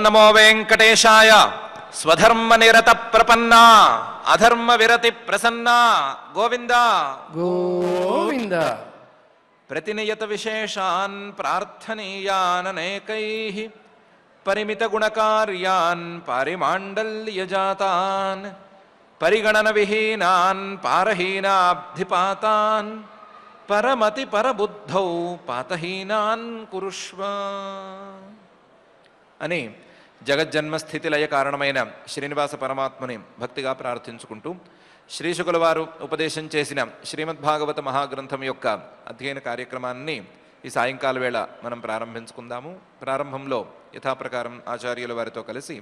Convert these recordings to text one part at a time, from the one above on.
నమో వెంకటేశాయ. స్వధర్మ నిరత ప్రపన్నా అధర్మ విరతి ప్రసన్నా గోవింద గోవింద. ప్రతినియత విశేషాన్ ప్రార్థనీయాన్ అనేకైః పరిమిత గుణకార్యాన్ పారిమాండల్యజాతాన్ పరిగణన విహీనాన్ పారహీనాబ్ధిపాతాన్ పరమతి పరబుద్ధౌ పాతహీనాన్ కురుష్వ అని జగజ్జన్మస్థితి లయ కారణమైన శ్రీనివాస పరమాత్మని భక్తిగా ప్రార్థించుకుంటూ శ్రీశుకుల వారు ఉపదేశం చేసిన శ్రీమద్భాగవత మహాగ్రంథం యొక్క అధ్యయన కార్యక్రమాన్ని ఈ సాయంకాల వేళ మనం ప్రారంభించుకుందాము. ప్రారంభంలో యథాప్రకారం ఆచార్యుల వారితో కలిసి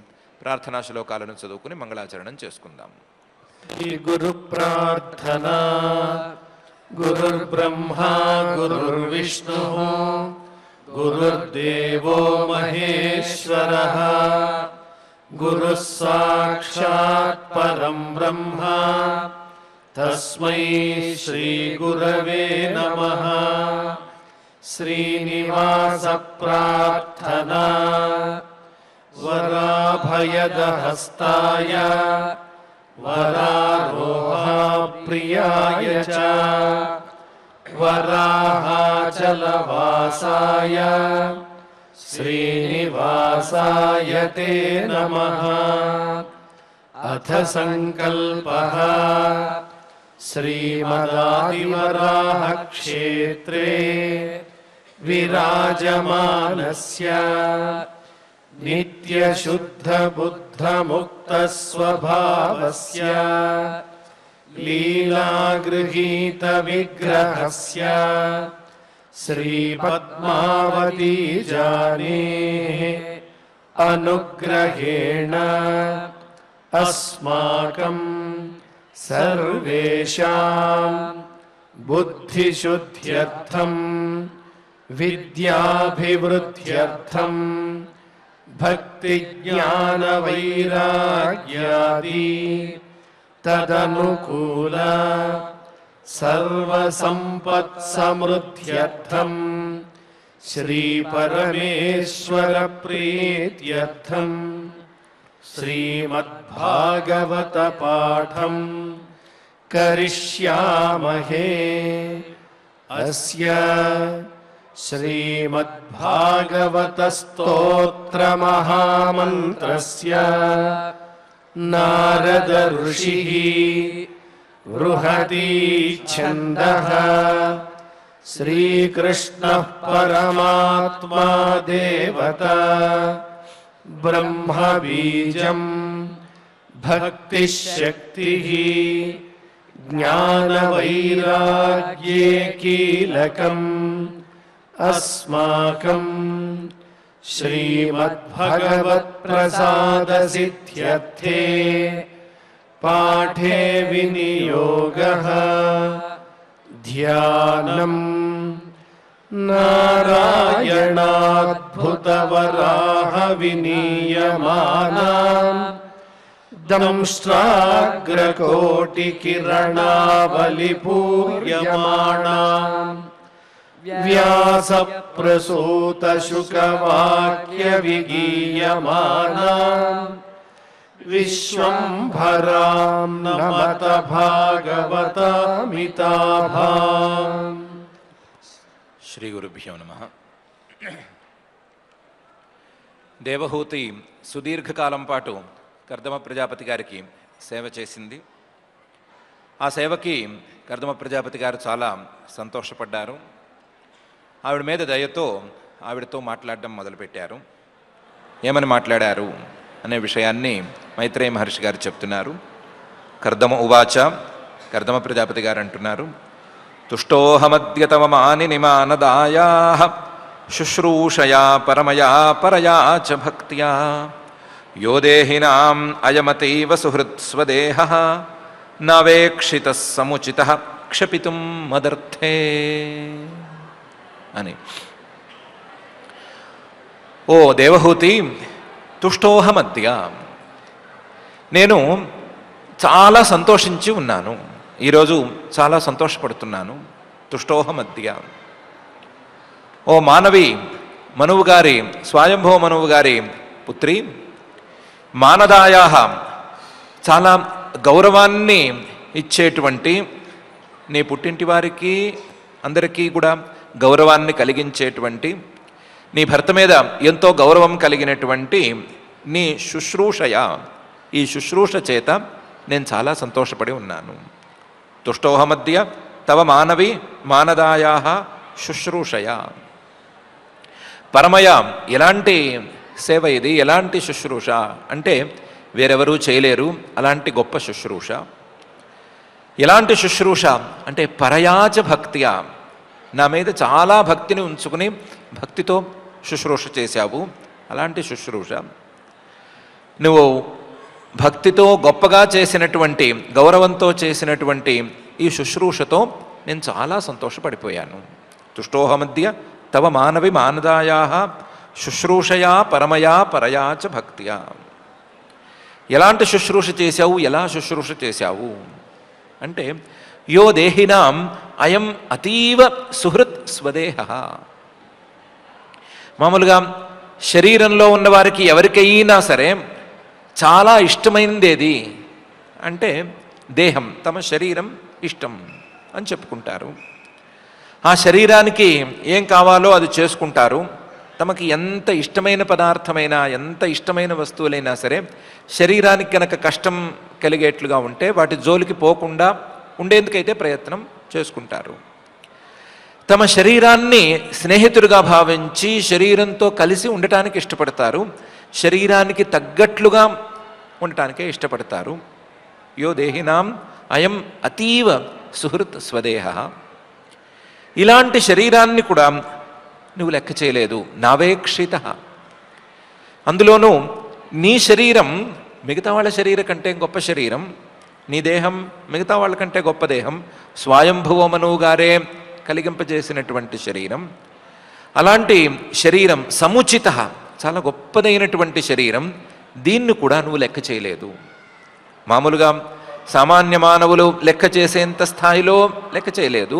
ప్రార్థనా శ్లోకాలను చదువుకుని మంగళాచరణం చేసుకుందాము. గురు ప్రార్థన. గురుర్బ్రహ్మా గురుర్విష్ణు గురుర్దేవో మహేశ్వరః గురుః సాక్షాత్ పరం బ్రహ్మ తస్మై శ్రీ గురవే నమః. శ్రీనివాస ప్రార్థనా. వరాభయదహస్తాయ వరారోహప్రియాయ చ వరాహాచలవాసాయ శ్రీనివాసాయ తే నమః. అథ సంకల్పః. శ్రీమదాదివరాహ క్షేత్రే విరాజమానస్య నిత్యశుద్ధబుద్ధముక్తస్వభావస్య లీలాగృహీత విగ్రహస్య శ్రీపద్మావతీ జానేః అనుగ్రహేణ అస్మాకం సర్వేషాం బుద్ధిశుద్ధ్యర్థం విద్యాభివృద్ధ్యర్థం భక్తిజ్ఞానవైరాగ్యాది తదనుకూల సర్వసంపత్సమృద్ధ్యర్థం శ్రీపరమేశ్వర ప్రీత్యర్థం శ్రీమద్భాగవత పాఠం కరిష్యామహే. అస్య శ్రీమద్భాగవత స్తోత్ర మహామంత్రస్య నారద ఋషిః బృహతి ఛందః శ్రీకృష్ణః పరమాత్మా దేవతా బ్రహ్మ బీజం భక్తిశక్తిః జ్ఞానవైరాగ్యే కీలకం అస్మాకం శ్రీమద్భగవత్ప్రసాదసిద్ధ్యర్థే పాఠే వినియోగః. ధ్యానం నారాయణాద్భుతవరాహ వినీయమానాం దంష్ట్రాగ్రకోటికిరణావలిపూర్యమాణాం వ్యాసప్రసూతశుకవాక్యవిగీయమానాం విశ్వంభరాం నమత భాగవతామితాభాం. శ్రీ గురుభ్యో నమః. దేవహూతి సుదీర్ఘకాలం పాటు కర్దమ ప్రజాపతి గారికి సేవ చేసింది. ఆ సేవకి కర్దమ ప్రజాపతి గారు చాలా సంతోషపడ్డారు. ఆవిడ మీద దయతో ఆవిడతో మాట్లాడడం మొదలుపెట్టారు. ఏమని మాట్లాడారు అనే విషయాన్ని మైత్రేయ మహర్షి గారు చెప్తున్నారు. కర్దమ ఉవాచ, కర్దమ ప్రజాపతి గారు అంటున్నారు, తుష్టోహమద్య తవ మానినిమానదాయాః శుశ్రూషయా పరమయా పరయా చ భక్త్యా యో దేహినాం అయమతీవ సుహృత్ స్వదేహః నవేక్షితః సముచితః క్షపితుం మదర్థే అని. ఓ దేవహూతి, తుష్టోహమద్య, నేను చాలా సంతోషించి ఉన్నాను. ఈరోజు చాలా సంతోషపడుతున్నాను. తుష్టోహమద్య. ఓ మానవి, మనువు గారి, స్వయంభవ మనువు గారి పుత్రి, మానదాయా చాలా గౌరవాన్ని ఇచ్చేటువంటి, నీ పుట్టింటి వారికి అందరికీ కూడా గౌరవాన్ని కలిగించేటువంటి, నీ భర్త మీద ఎంతో గౌరవం కలిగినటువంటి నీ శుశ్రూషయ, ఈ శుశ్రూష చేత నేను చాలా సంతోషపడి ఉన్నాను. తుష్టోహమద్య తవ మానవి మానదాయా శుశ్రూషయ. పరమయ, ఎలాంటి సేవ ఇది, ఎలాంటి శుశ్రూష అంటే వేరెవరూ చేయలేరు అలాంటి గొప్ప శుశ్రూష. ఎలాంటి శుశ్రూష అంటే పరయాచ భక్తియా, నా మీద చాలా భక్తిని ఉంచుకుని భక్తితో శుశ్రూష చేశావు, అలాంటి శుశ్రూష. నువ్వు భక్తితో గొప్పగా చేసినటువంటి, గౌరవంతో చేసినటువంటి ఈ శుశ్రూషతో నేను చాలా సంతోషపడిపోయాను. తుష్టోహమద్య తవ మానవి మానదాయా శుశ్రూషయా పరమయా పరయాచ భక్తియా. ఎలాంటి శుశ్రూష చేశావు, ఎలా శుశ్రూష చేశావు అంటే యో దేహినాం అయం అతీవ సుహృత్ స్వదేహ. మామూలుగా శరీరంలో ఉన్నవారికి ఎవరికైనా సరే చాలా ఇష్టమైనదేది అంటే దేహం, తమ శరీరం ఇష్టం అని చెప్పుకుంటారు. ఆ శరీరానికి ఏం కావాలో అది చేసుకుంటారు. తమకి ఎంత ఇష్టమైన పదార్థమైనా, ఎంత ఇష్టమైన వస్తువులైనా సరే శరీరానికి కనుక కష్టం కలిగేట్లుగా ఉంటే వాటి జోలికి పోకుండా ఉండేందుకైతే ప్రయత్నం చేసుకుంటారు. తమ శరీరాన్ని స్నేహితుడిగా భావించి శరీరంతో కలిసి ఉండటానికి ఇష్టపడతారు, శరీరానికి తగ్గట్లుగా ఉండటానికే ఇష్టపడతారు. యో దేహినాం అయం అతీవ సుహృత్ స్వదేహ. ఇలాంటి శరీరాన్ని కూడా నువ్వు లెక్క చేయలేదు. నావేక్షిత, అందులోనూ నీ శరీరం మిగతా వాళ్ళ శరీరం కంటే గొప్ప శరీరం, నీ దేహం మిగతా వాళ్ళ కంటే గొప్ప దేహం, స్వయంభువమనువు గారే కలిగింపజేసినటువంటి శరీరం. అలాంటి శరీరం సముచిత, చాలా గొప్పదైనటువంటి శరీరం, దీన్ని కూడా నువ్వు లెక్క చేయలేదు. మామూలుగా సామాన్య మానవులు లెక్క చేసేంత స్థాయిలో లెక్క చేయలేదు.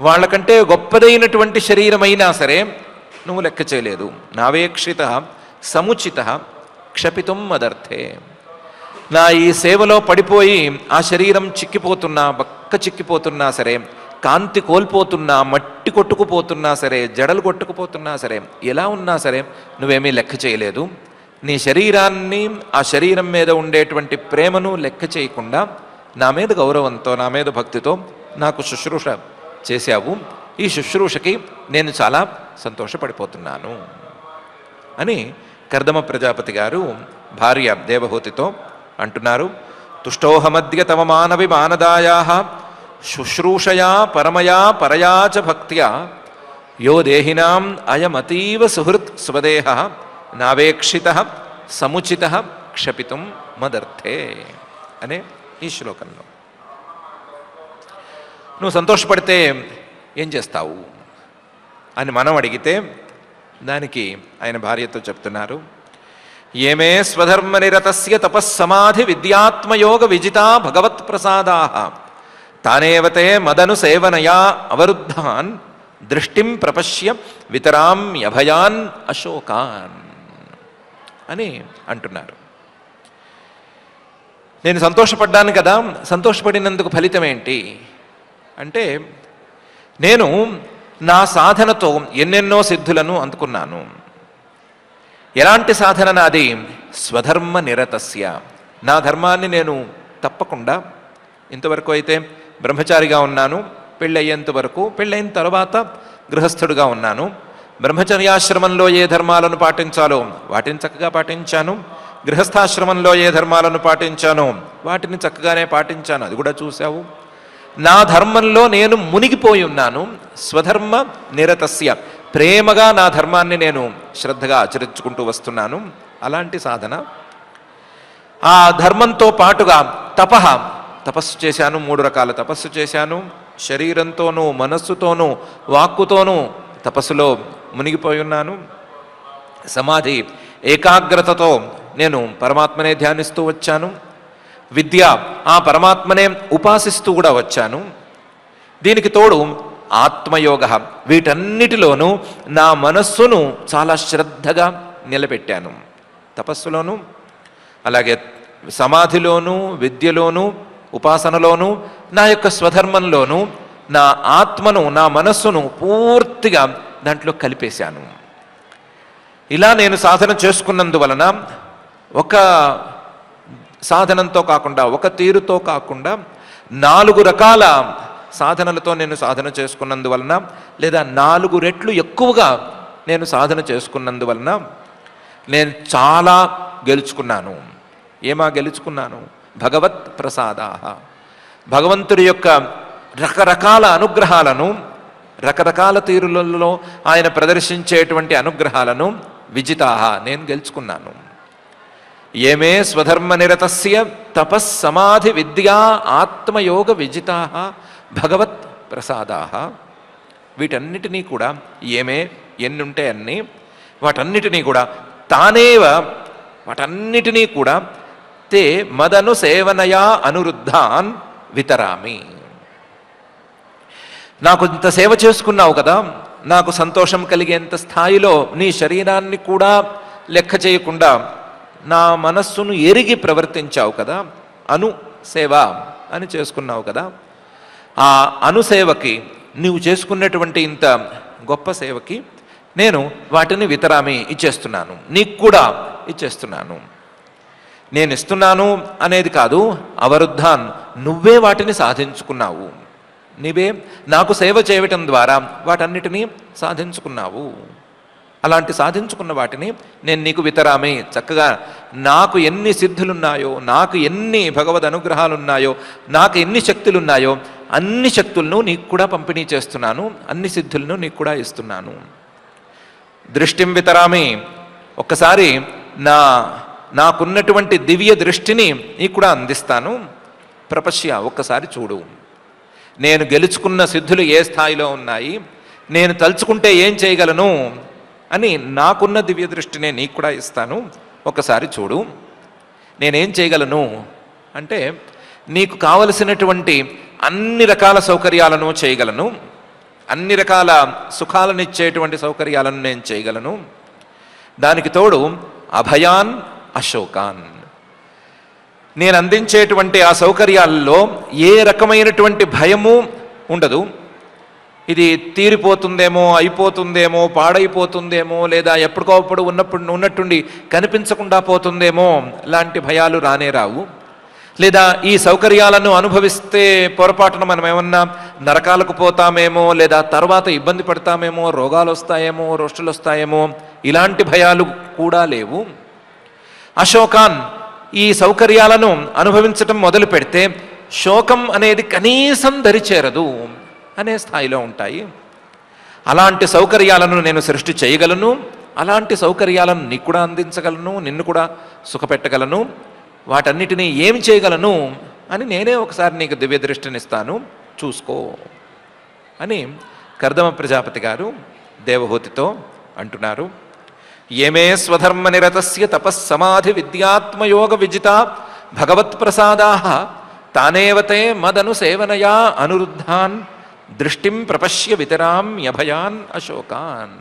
వాళ్ళకంటే గొప్పదైనటువంటి శరీరమైనా సరే నువ్వు లెక్క చేయలేదు. నావేక్షిత సముచిత క్షపితుం మదర్థే. నా ఈ సేవలో పడిపోయి ఆ శరీరం చిక్కిపోతున్నా, బక్క చిక్కిపోతున్నా సరే, కాంతి కోల్పోతున్నా, మట్టి కొట్టుకుపోతున్నా సరే, జడలు కొట్టుకుపోతున్నా సరే, ఎలా ఉన్నా సరే నువ్వేమీ లెక్క చేయలేదు. నీ శరీరాన్ని, ఆ శరీరం మీద ఉండేటువంటి ప్రేమను లెక్క చేయకుండా నా మీద గౌరవంతో, నా మీద భక్తితో నాకు శుశ్రూష చేశావు. ఈ శుశ్రూషకి నేను చాలా సంతోషపడిపోతున్నాను అని కర్దమ ప్రజాపతి గారు భార్య దేవహూతితో అంటున్నారు. తుష్టోహమద్య తవ మానవి మానదాయా శుశ్రూషయా పరమయా పరయాచ భక్త్యా యో దేహినాం అయమతీవ సుహృత్ స్వదేహ నావేక్షిత సముచిత క్షపితుం మదర్థే అనే ఈ శ్లోకంలో. నువ్వు సంతోషపడితే ఏం చేస్తావు అని మనం అడిగితే దానికి ఆయన భార్యతో చెప్తున్నారు. ఏమే స్వధర్మ నిరతస్య తపస్సమాధి విద్యాత్మయోగ విజితా భగవత్ ప్రసాదా తానేవతే మదను సేవనయా అవరుద్ధాన్ దృష్టిం ప్రపశ్య వితరామ్యభయాన్ అశోకాన్ అని అంటున్నారు. నేను సంతోషపడ్డాను కదా, సంతోషపడినందుకు ఫలితం ఏంటి అంటే నేను నా సాధనతో ఎన్నెన్నో సిద్ధులను అందుకున్నాను. ఎలాంటి సాధన నాది? స్వధర్మ నిరతస్య, నా ధర్మాన్ని నేను తప్పకుండా, ఇంతవరకు అయితే బ్రహ్మచారిగా ఉన్నాను, పెళ్ళయ్యేంత వరకు, పెళ్ళైన తర్వాత గృహస్థుడిగా ఉన్నాను. బ్రహ్మచర్యాశ్రమంలో ఏ ధర్మాలను పాటించాలో వాటిని చక్కగా పాటించాను, గృహస్థాశ్రమంలో ఏ ధర్మాలను పాటించానో వాటిని చక్కగానే పాటించాను, అది కూడా చూశావు. నా ధర్మంలో నేను మునిగిపోయి ఉన్నాను. స్వధర్మ నిరతస్య, ప్రేమగా నా ధర్మాన్ని నేను శ్రద్ధగా ఆచరించుకుంటూ వస్తున్నాను. అలాంటి సాధన. ఆ ధర్మంతో పాటుగా తపస్సు చేశాను, 3 రకాల తపస్సు చేశాను. శరీరంతోనూ, మనస్సుతోనూ, వాక్కుతోనూ తపస్సులో మునిగిపోయి ఉన్నాను. సమాధి ఏకాగ్రతతో నేను పరమాత్మనే ధ్యానిస్తూ వచ్చాను. విద్య, ఆ పరమాత్మనే ఉపాసిస్తూ కూడా వచ్చాను. దీనికి తోడు ఆత్మయోగ, వీటన్నిటిలోనూ నా మనస్సును చాలా శ్రద్ధగా నిలబెట్టాను. తపస్సులోనూ, అలాగే సమాధిలోనూ, విద్యలోనూ, ఉపాసనలోనూ, నా యొక్క స్వధర్మంలోనూ నా ఆత్మను, నా మనస్సును పూర్తిగా దాంట్లో కలిపేశాను. ఇలా నేను సాధన చేసుకున్నందువలన ఒక సాధనంతో కాకుండా, ఒక తీరుతో కాకుండా 4 రకాల సాధనలతో నేను సాధన చేసుకున్నందువలన, లేదా 4 రెట్లు ఎక్కువగా నేను సాధన చేసుకున్నందువలన నేను చాలా గెలుచుకున్నాను. ఏమా గెలుచుకున్నాను? భగవత్ ప్రసాదాః, భగవంతుడి యొక్క రకరకాల అనుగ్రహాలను, రకరకాల తీరులలో ఆయన ప్రదర్శించేటువంటి అనుగ్రహాలను విజితాః నేను గెలుచుకున్నాను. ఏమే స్వధర్మ నిరతస్య తపస్సమాధి విద్యా ఆత్మయోగ విజితాః భగవత్ ప్రసాదాః. వీటన్నిటినీ కూడా ఏమే ఎన్నుంటే అన్నీ, వాటన్నిటినీ కూడా తానేవ, వాటన్నిటినీ కూడా తే మదను సేవనయా అనురుద్ధాన్ వితరామి. నాకు ఇంత సేవ చేసుకున్నావు కదా, నాకు సంతోషం కలిగేంత స్థాయిలో నీ శరీరాన్ని కూడా లెక్క చేయకుండా నా మనస్సును ఎరిగి ప్రవర్తించావు కదా, అను సేవ అని చేసుకున్నావు కదా, ఆ అనుసేవకి, నీవు చేసుకున్నటువంటి ఇంత గొప్ప సేవకి నేను వాటిని వితరామి ఇచ్చేస్తున్నాను, నీకు కూడా ఇచ్చేస్తున్నాను. నేను ఇస్తున్నాను అనేది కాదు, అవరుద్ధాన్ నువ్వే వాటిని సాధించుకున్నావు, నీవే నాకు సేవ చేయటం ద్వారా వాటన్నిటినీ సాధించుకున్నావు. అలాంటి సాధించుకున్న వాటిని నేను నీకు వితరామి, చక్కగా నాకు ఎన్ని సిద్ధులున్నాయో, నాకు ఎన్ని భగవద్ అనుగ్రహాలున్నాయో, నాకు ఎన్ని శక్తులున్నాయో అన్ని శక్తులను నీకు కూడా పంపిణీ చేస్తున్నాను, అన్ని సిద్ధులను నీకు కూడా ఇస్తున్నాను. దృష్టిం వితరామి, ఒక్కసారి నాకున్నటువంటి దివ్య దృష్టిని నీకు కూడా అందిస్తాను. ప్రపశ్య, ఒక్కసారి చూడు, నేను గెలుచుకున్న సిద్ధులు ఏ స్థాయిలో ఉన్నాయి, నేను తలుచుకుంటే ఏం చేయగలను అని నాకున్న దివ్య దృష్టినే నీకు కూడా ఇస్తాను. ఒకసారి చూడు, నేనేం చేయగలను అంటే నీకు కావలసినటువంటి అన్ని రకాల సౌకర్యాలను చేయగలను, అన్ని రకాల సుఖాలను ఇచ్చేటువంటి సౌకర్యాలను నేను చేయగలను. దానికి తోడు అభయాన్ అశోకాన్, నేను అందించేటువంటి ఆ సౌకర్యాల్లో ఏ రకమైనటువంటి భయము ఉండదు. ఇది తీరిపోతుందేమో, అయిపోతుందేమో, పాడైపోతుందేమో, లేదా ఎప్పటికోప్పుడు ఉన్నట్టుండి కనిపించకుండా పోతుందేమో లాంటి భయాలు రానే రావు. లేదా ఈ సౌకర్యాలను అనుభవిస్తే పొరపాటున మనం ఏమన్నా నరకాలకు పోతామేమో, లేదా తర్వాత ఇబ్బంది పడతామేమో, రోగాలు వస్తాయేమో, రోష్టులు వస్తాయేమో, ఇలాంటి భయాలు కూడా లేవు. అశోకాన్, ఈ సౌకర్యాలను అనుభవించటం మొదలు పెడితే శోకం అనేది కనీసం దరిచేరదు అనే స్థాయిలో ఉంటాయి. అలాంటి సౌకర్యాలను నేను సృష్టి చేయగలను, అలాంటి సౌకర్యాలను నీకు కూడా అందించగలను, నిన్ను కూడా సుఖపెట్టగలను. వాటన్నిటినీ ఏమి చేయగలను అని నేనే ఒకసారి నీకు దివ్య దృష్టినిస్తాను, చూసుకో అని కర్దమ ప్రజాపతి గారు దేవహూతితో అంటున్నారు. ఏమే స్వధర్మ నిరతస్య తపస్సమాధి విద్యాత్మయోగ విజిత భగవత్ ప్రసాదాః తానేవతే మదను సేవనయా అనురుద్ధాన్ దృష్టిం ప్రపశ్య వితరామ్యభయాన్ అశోకాన్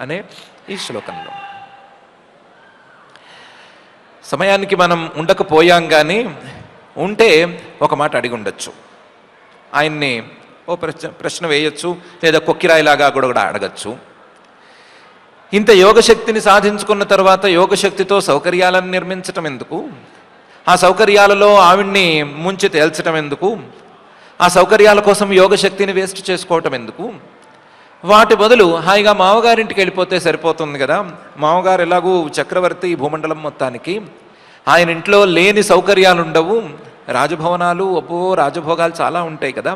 అనే ఈ శ్లోకంలో. సమయానికి మనం ఉండకపోయాం, కానీ ఉంటే ఒక మాట అడిగి ఉండొచ్చు, ఆయన్ని ఓ ప్రశ్న వేయచ్చు, లేదా కొక్కిరాయిలాగా కూడా అడగచ్చు. ఇంత యోగశక్తిని సాధించుకున్న తర్వాత యోగశక్తితో సౌకర్యాలను నిర్మించటం ఎందుకు, ఆ సౌకర్యాలలో ఆవిడ్ని ముంచి తేల్చటం ఎందుకు, ఆ సౌకర్యాల కోసం యోగశక్తిని వేస్ట్ చేసుకోవటం ఎందుకు, వాటి బదులు హాయిగా మామగారింటికి వెళ్ళిపోతే సరిపోతుంది కదా. మామగారు ఎలాగూ చక్రవర్తి భూమండలం మొత్తానికి, ఆయన ఇంట్లో లేని సౌకర్యాలు ఉండవు, రాజభవనాలు, రాజభోగాలు చాలా ఉంటాయి కదా.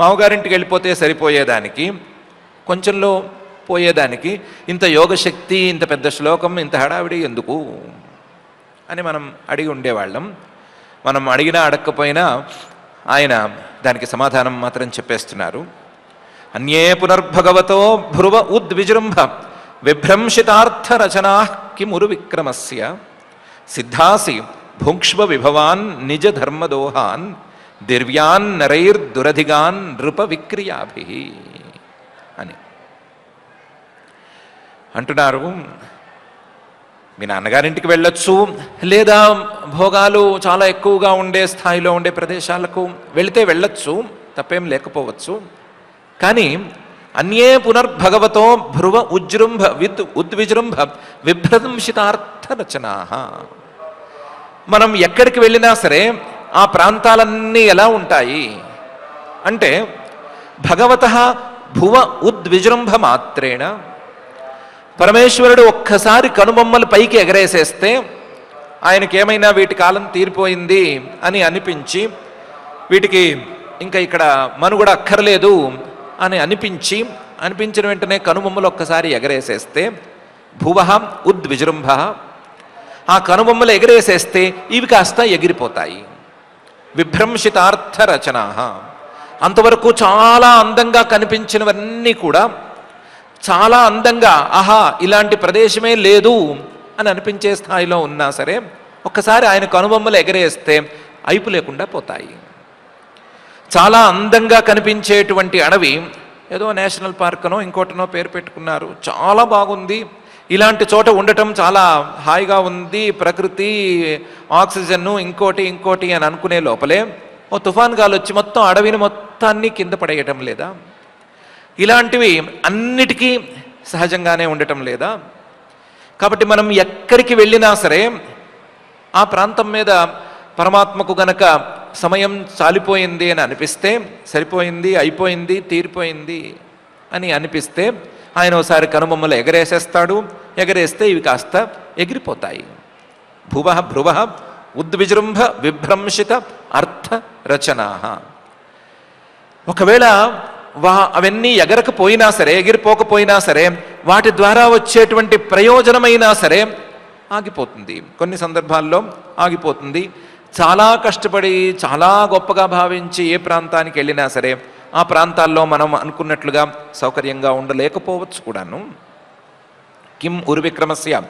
మామగారింటికి వెళ్ళిపోతే సరిపోయేదానికి, కొంచెంలో పోయేదానికి ఇంత యోగశక్తి, ఇంత పెద్ద శ్లోకం, ఇంత హడావిడి ఎందుకు అని మనం అడిగి ఉండేవాళ్ళం. మనం అడిగినా అడగకపోయినా ఆయన దానికి సమాధానం మాత్రం చెప్పేస్తున్నారు. అన్యే పునర్భగవతో భ్రువ ఉద్విజృంభ విభ్రంశితార్థ రచనా కిమురు విక్రమస్య సిద్ధాసి భుంక్ష్వ విభవాన్ నిజ ధర్మదోహాన్ దివ్యాన్ నరైర్దురధిగాన్ నృప విక్రియాభి అని అంటున్నారు. మీ నాన్నగారింటికి వెళ్ళొచ్చు, లేదా భోగాలు చాలా ఎక్కువగా ఉండే స్థాయిలో ఉండే ప్రదేశాలకు వెళితే వెళ్ళొచ్చు, తప్పేం లేకపోవచ్చు. కానీ అన్యే పునర్భగవతో భ్రువ ఉజృంభ ఉద్విజృంభ విభ్రంశితార్థ రచనా. మనం ఎక్కడికి వెళ్ళినా సరే ఆ ప్రాంతాలన్నీ ఎలా ఉంటాయి అంటే భగవతః భువ ఉద్విజృంభ మాత్రేణ, పరమేశ్వరుడు ఒక్కసారి కనుబొమ్మలు పైకి ఎగరేసేస్తే ఆయనకి ఏమైనా వీటి కాలం తీరిపోయింది అని అనిపించి, వీటికి ఇంకా ఇక్కడ మనుగడ అక్కర్లేదు అని అనిపించిన వెంటనే కనుబొమ్మలు ఒక్కసారి ఎగరేసేస్తే భువ ఉద్విజృంభ, ఆ కనుబొమ్మలు ఎగరేసేస్తే ఇవి కాస్త ఎగిరిపోతాయి. విభ్రంశితార్థ రచనా, అంతవరకు చాలా అందంగా కనిపించినవన్నీ కూడా చాలా అందంగా ఆహా ఇలాంటి ప్రదేశమే లేదు అని అనిపించే స్థాయిలో ఉన్నా సరే ఒక్కసారి ఆయన కనుబొమ్మలు ఎగరేస్తే అయిపు లేకుండా పోతాయి. చాలా అందంగా కనిపించేటువంటి అడవి, ఏదో నేషనల్ పార్క్నో ఇంకోటనో పేరు పెట్టుకున్నారు, చాలా బాగుంది, ఇలాంటి చోట ఉండటం చాలా హాయిగా ఉంది, ప్రకృతి ఆక్సిజన్ను ఇంకోటి అని అనుకునే లోపలే ఓ తుఫాన్ గాలి వచ్చి మొత్తం అడవిని మొత్తాన్ని కింద పడేయటం లేదా? ఇలాంటివి అన్నిటికీ సహజంగానే ఉండటం లేదా? కాబట్టి మనం ఎక్కడికి వెళ్ళినా సరే ఆ ప్రాంతం మీద పరమాత్మకు గనక సమయం చాలిపోయింది అని అనిపిస్తే, సరిపోయింది, అయిపోయింది, తీరిపోయింది అని అనిపిస్తే ఆయన ఒకసారి కనుబొమ్మలు ఎగరేసేస్తాడు. ఎగరేస్తే ఇవి కాస్త ఎగిరిపోతాయి. భువ భ్రువ ఉద్విజృంభ విభ్రంశిత అర్థ రచనా. ఒకవేళ అవన్నీ ఎగరకపోయినా సరే, ఎగిరిపోకపోయినా సరే, వాటి ద్వారా వచ్చేటువంటి ప్రయోజనమైనా సరే ఆగిపోతుంది. కొన్ని సందర్భాల్లో ఆగిపోతుంది. చాలా కష్టపడి చాలా గొప్పగా భావించి ఏ ప్రాంతానికి వెళ్ళినా సరే ఆ ప్రాంతాల్లో మనం అనుకున్నట్లుగా సౌకర్యంగా ఉండలేకపోవచ్చు కూడాను. కిం ఉర్విక్రమస్య,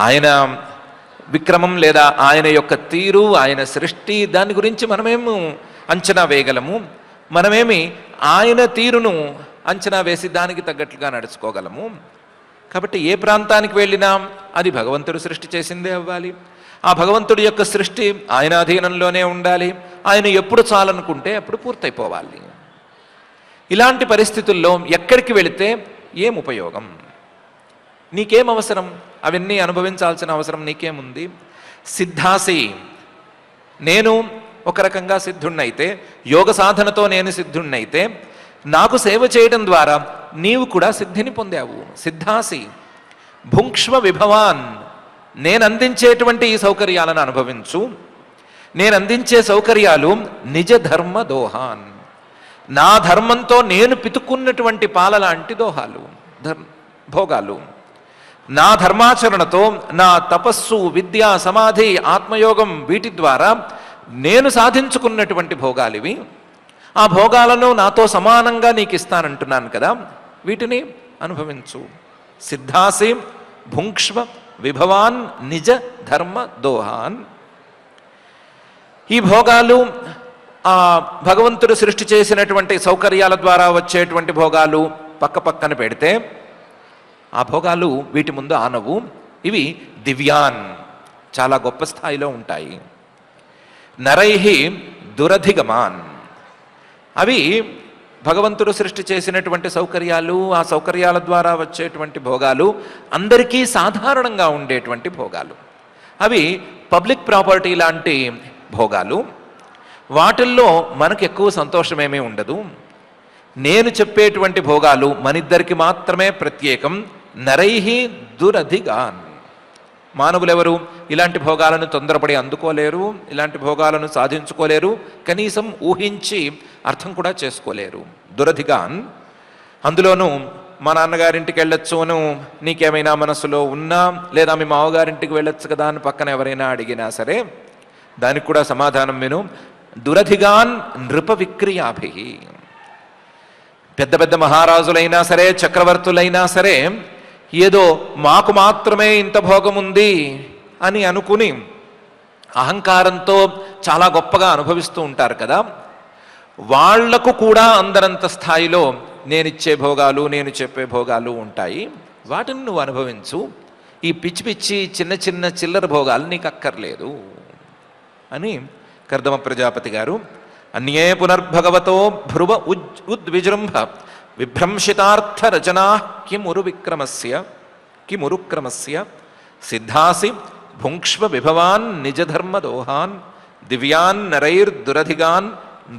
ఆయన విక్రమం లేదా ఆయన యొక్క తీరు, ఆయన సృష్టి, దాని గురించి మనమేమో అంచనా వేయగలము. మనమేమి ఆయన తీరును అంచనా వేసి దానికి తగ్గట్లుగా నడుచుకోగలము. కాబట్టి ఏ ప్రాంతానికి వెళ్ళినా అది భగవంతుడు సృష్టి చేసిందే అవ్వాలి. ఆ భగవంతుడి యొక్క సృష్టి ఆయన అధీనంలోనే ఉండాలి. ఆయన ఎప్పుడు చాలనుకుంటే అప్పుడు పూర్తయిపోవాలి. ఇలాంటి పరిస్థితుల్లో ఎక్కడికి వెళితే ఏం ఉపయోగం? నీకేం అవసరం? అవన్నీ అనుభవించాల్సిన అవసరం నీకేముంది? సిద్ధాసి, నేను ఒక రకంగా సిద్ధుణ్ణైతే, యోగ సాధనతో నేను సిద్ధుణ్ణైతే, నాకు సేవ చేయడం ద్వారా నీవు కూడా సిద్ధిని పొందావు. సిద్ధాసి భుంక్ష్వ విభవాన్, నేను అందించేటువంటి ఈ సౌకర్యాలను అనుభవించు. నేను అందించే సౌకర్యాలు నిజ ధర్మ దోహాన్, నా ధర్మంతో నేను పితుక్కున్నటువంటి పాల లాంటి దోహాలు, భోగాలు. నా ధర్మాచరణతో, నా తపస్సు, విద్య, సమాధి, ఆత్మయోగం, వీటి ద్వారా నేను సాధించుకున్నటువంటి భోగాలు ఇవి. ఆ భోగాలను నాతో సమానంగా నీకు ఇస్తానంటున్నాను కదా, వీటిని అనుభవించు. సిద్ధాసి భుంక్ష్వ విభవాన్ నిజ ధర్మ దోహాన్. ఈ భోగాలు ఆ భగవంతుడు సృష్టి చేసినటువంటి సౌకర్యాల ద్వారా వచ్చేటువంటి భోగాలు పక్కన పెడితే ఆ భోగాలు వీటి ముందు ఆనవు. ఇవి దివ్యాన్, చాలా గొప్ప స్థాయిలో ఉంటాయి. నరైహి దురధిగమాన్, అవి భగవంతుడు సృష్టి చేసినటువంటి సౌకర్యాలు, ఆ సౌకర్యాల ద్వారా వచ్చేటువంటి భోగాలు అందరికీ సాధారణంగా ఉండేటువంటి భోగాలు. అవి పబ్లిక్ ప్రాపర్టీ లాంటి భోగాలు. వాటిల్లో మనకు ఎక్కువ సంతోషమేమీ ఉండదు. నేను చెప్పేటువంటి భోగాలు మనిద్దరికి మాత్రమే ప్రత్యేకం. నరైహి దురధిగాన్, మానవులెవరు ఇలాంటి భోగాలను తొందరపడి అందుకోలేరు, ఇలాంటి భోగాలను సాధించుకోలేరు, కనీసం ఊహించి అర్థం కూడా చేసుకోలేరు. దురధిగాన్, అందులోనూ మా నాన్నగారింటికి వెళ్ళొచ్చు అని నీకేమైనా మనసులో ఉన్నా, లేదా మీ మావగారింటికి వెళ్ళొచ్చు కదా అని పక్కన ఎవరైనా అడిగినా సరే దానికి కూడా సమాధానం విను. దురధిగాన్ నృప విక్రియాభి, పెద్ద పెద్ద మహారాజులైనా సరే, చక్రవర్తులైనా సరే ఏదో మాకు మాత్రమే ఇంత భోగం ఉంది అని అనుకుని అహంకారంతో చాలా గొప్పగా అనుభవిస్తూ ఉంటారు కదా, వాళ్లకు కూడా అందరంత స్థాయిలో నేనిచ్చే భోగాలు, నేను చెప్పే భోగాలు ఉంటాయి. వాటిని నువ్వు అనుభవించు. ఈ పిచ్చి పిచ్చి చిన్న చిన్న చిల్లర భోగాలు నీకు అక్కర్లేదు అని కర్దమ ప్రజాపతి గారు అన్యే పునర్భగవతో భ్రువ ఉద్విజృంభ విభ్రంశితార్థ రచనా కిమురుక్రమస్య సిద్ధాసి భుంక్ష్వ విభవాన్ నిజధర్మదోహాన్ దివ్యాన్ నరైర్దురధిగాన్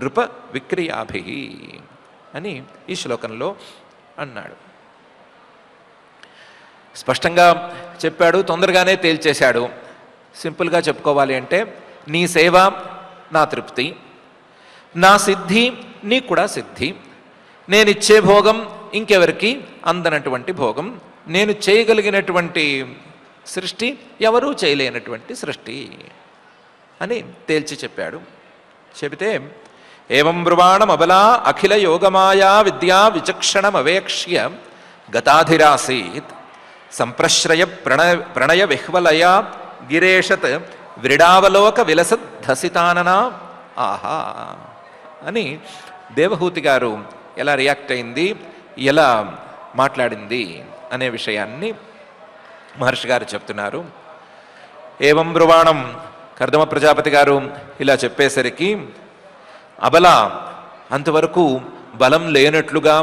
నృప విక్రియాభి అని ఈ శ్లోకంలో అన్నాడు. స్పష్టంగా చెప్పాడు, తొందరగానే తేల్చేశాడు. సింపుల్గా చెప్పుకోవాలి అంటే నీ సేవ నా తృప్తి, నా సిద్ధి నీకు కూడా సిద్ధి, నేనిచ్చే భోగం ఇంకెవరికి అందనటువంటి భోగం, నేను చేయగలిగినటువంటి సృష్టి ఎవరూ చేయలేనటువంటి సృష్టి అని తేల్చి చెప్పాడు. చెబితే ఏవం బ్రువాణం అబలా అఖిల యోగమాయా విద్యా విచక్షణమవేక్ష్య గతాధిరాసీత్ సంప్రశ్రయ ప్రణయ విహ్వలయా గిరేషత్ వ్రిడావలోక విలసద్ధసితాననా ఆహా అని దేవహూతి గారు ఎలా రియాక్ట్ అయింది, ఎలా మాట్లాడింది అనే విషయాన్ని మహర్షి గారు చెప్తున్నారు. ఏవం బ్రువాణం కర్దమ ప్రజాపతి గారు ఇలా చెప్పేసరికి అబల అంతవరకు బలం లేనట్లుగా,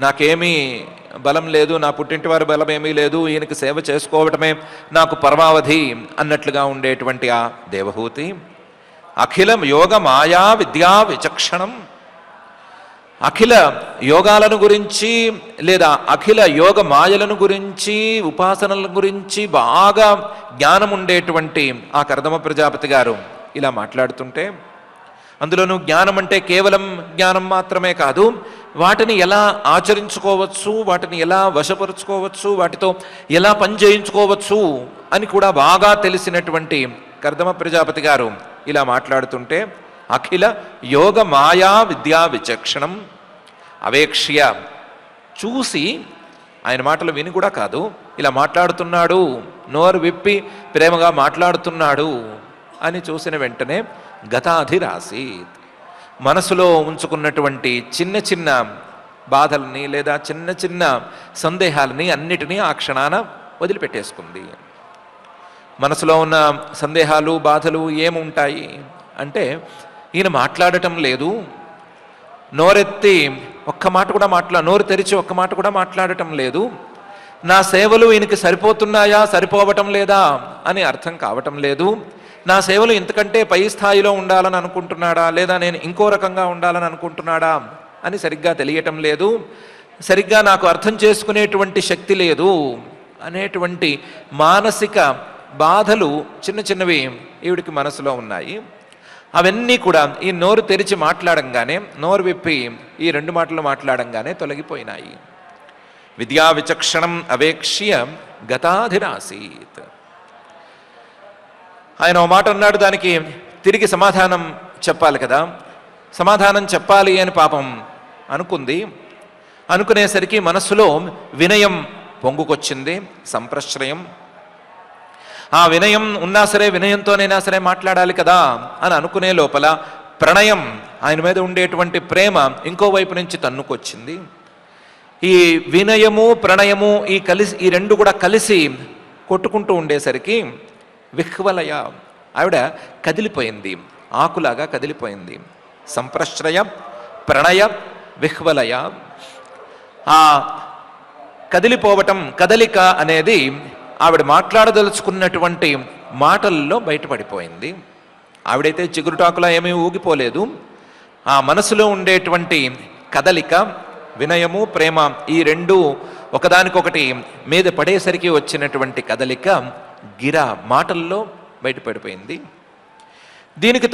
నాకేమీ బలం లేదు, నా పుట్టింటి వారి బలం ఏమీ లేదు, ఈయనకి సేవ చేసుకోవటమే నాకు పరమావధి అన్నట్లుగా ఉండేటువంటి ఆ దేవహూతి అఖిల యోగ మాయా విద్యా విచక్షణం, అఖిల యోగాలను గురించి లేదా అఖిల యోగ మాయలను గురించి ఉపాసనల గురించి బాగా జ్ఞానం ఉండేటువంటి ఆ కర్దమ ప్రజాపతి గారు ఇలా మాట్లాడుతుంటే, అందులోనూ జ్ఞానం అంటే కేవలం జ్ఞానం మాత్రమే కాదు, వాటిని ఎలా ఆచరించుకోవచ్చు, వాటిని ఎలా వశపరుచుకోవచ్చు, వాటితో ఎలా పని చేయించుకోవచ్చు అని కూడా బాగా తెలిసినటువంటి కర్దమ ప్రజాపతి గారు ఇలా మాట్లాడుతుంటే అఖిల యోగ మాయా విద్యా విచక్షణం అవేక్ష్య, చూసి ఆయన మాటలు విని కూడా కాదు, ఇలా మాట్లాడుతున్నాడు, నోరు విప్పి ప్రేమగా మాట్లాడుతున్నాడు అని చూసిన వెంటనే గతాధిరాసీత్, మనసులో ఉంచుకున్నటువంటి చిన్న చిన్న బాధల్ని లేదా చిన్న చిన్న సందేహాలని అన్నిటినీ ఆ క్షణాన వదిలిపెట్టేసుకుంది. మనసులో ఉన్న సందేహాలు బాధలు ఏముంటాయి అంటే, ఈయన మాట్లాడటం లేదు, నోరెత్తి ఒక్క మాట కూడా నోరు తెరిచి ఒక్క మాట కూడా మాట్లాడటం లేదు, నా సేవలు ఈయనకి సరిపోతున్నాయా సరిపోవటం లేదా అని అర్థం కావటం లేదు, నా సేవలు ఇంతకంటే పై స్థాయిలో ఉండాలని అనుకుంటున్నాడా లేదా నేను ఇంకో రకంగా ఉండాలని అనుకుంటున్నాడా అని సరిగ్గా తెలియటం లేదు, సరిగ్గా నాకు అర్థం చేసుకునేటువంటి శక్తి లేదు అనేటువంటి మానసిక బాధలు చిన్న చిన్నవి ఈవిడికి మనసులో ఉన్నాయి. అవన్నీ కూడా ఈ నోరు తెరిచి మాట్లాడంగానే, నోరు విప్పి ఈ రెండు మాటలు మాట్లాడంగానే తొలగిపోయినాయి. విద్యా విచక్షణం అవేక్ష్య గతాధిరాసీత్. ఆయన ఓ మాట అన్నాడు, దానికి తిరిగి సమాధానం చెప్పాలి కదా, సమాధానం చెప్పాలి అని పాపం అనుకుంది. అనుకునేసరికి మనస్సులో వినయం పొంగుకొచ్చింది, సంప్రశ్రయం. ఆ వినయం ఉన్నా సరే, వినయంతోనైనా సరే మాట్లాడాలి కదా అని అనుకునే లోపల ప్రణయం, ఆయన మీద ఉండేటువంటి ప్రేమ ఇంకోవైపు నుంచి తన్నుకొచ్చింది. ఈ వినయము ప్రణయము ఈ రెండు కూడా కలిసి కొట్టుకుంటూ ఉండేసరికి విహ్వలయ, ఆవిడ కదిలిపోయింది, ఆకులాగా కదిలిపోయింది. సంప్రశ్రయ ప్రణయ విహ్వలయ, ఆ కదిలిపోవటం, కదలిక అనేది ఆవిడ మాట్లాడదలుచుకున్నటువంటి మాటల్లో బయటపడిపోయింది. ఆవిడైతే చిగురుటాకులా ఏమీ ఊగిపోలేదు. ఆ మనసులో ఉండేటువంటి కదలిక, వినయము ప్రేమ ఈ రెండు ఒకదానికొకటి మీద పడేసరికి వచ్చినటువంటి కదలిక గిర మాటల్లో బయటపడిపోయింది. దీనికి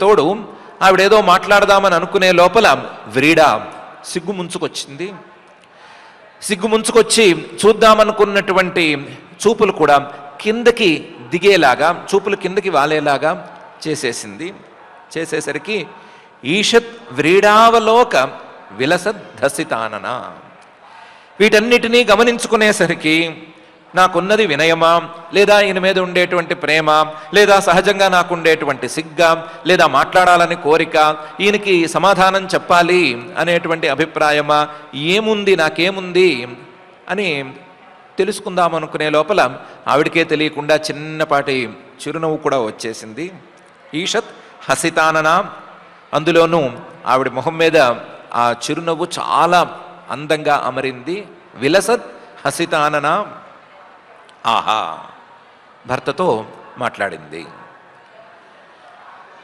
తోడు ఆవిడేదో మాట్లాడదామని అనుకునే లోపల వ్రీడ, సిగ్గు ముంచుకొచ్చింది. సిగ్గు ముంచుకొచ్చి చూద్దామనుకున్నటువంటి చూపులు కూడా కిందకి దిగేలాగా, చూపులు కిందకి వాలేలాగా చేసేసరికి ఈషత్ వ్రీడావలోక విలసద్ధసితానన, వీటన్నిటినీ గమనించుకునేసరికి నాకున్నది వినయమా లేదా ఈయన మీద ఉండేటువంటి ప్రేమ లేదా సహజంగా నాకుండేటువంటి సిగ్గా లేదా మాట్లాడాలని కోరిక, ఈయనకి సమాధానం చెప్పాలి అనేటువంటి అభిప్రాయమా, ఏముంది నాకేముంది అని తెలుసుకుందాం అనుకునే లోపల ఆవిడకే తెలియకుండా చిన్నపాటి చిరునవ్వు కూడా వచ్చేసింది. ఈషత్ హసితాననా, అందులోనూ ఆవిడ మొహం మీద ఆ చిరునవ్వు చాలా అందంగా అమరింది. విలసత్ హసితాననా, ఆహా, భర్తతో మాట్లాడింది.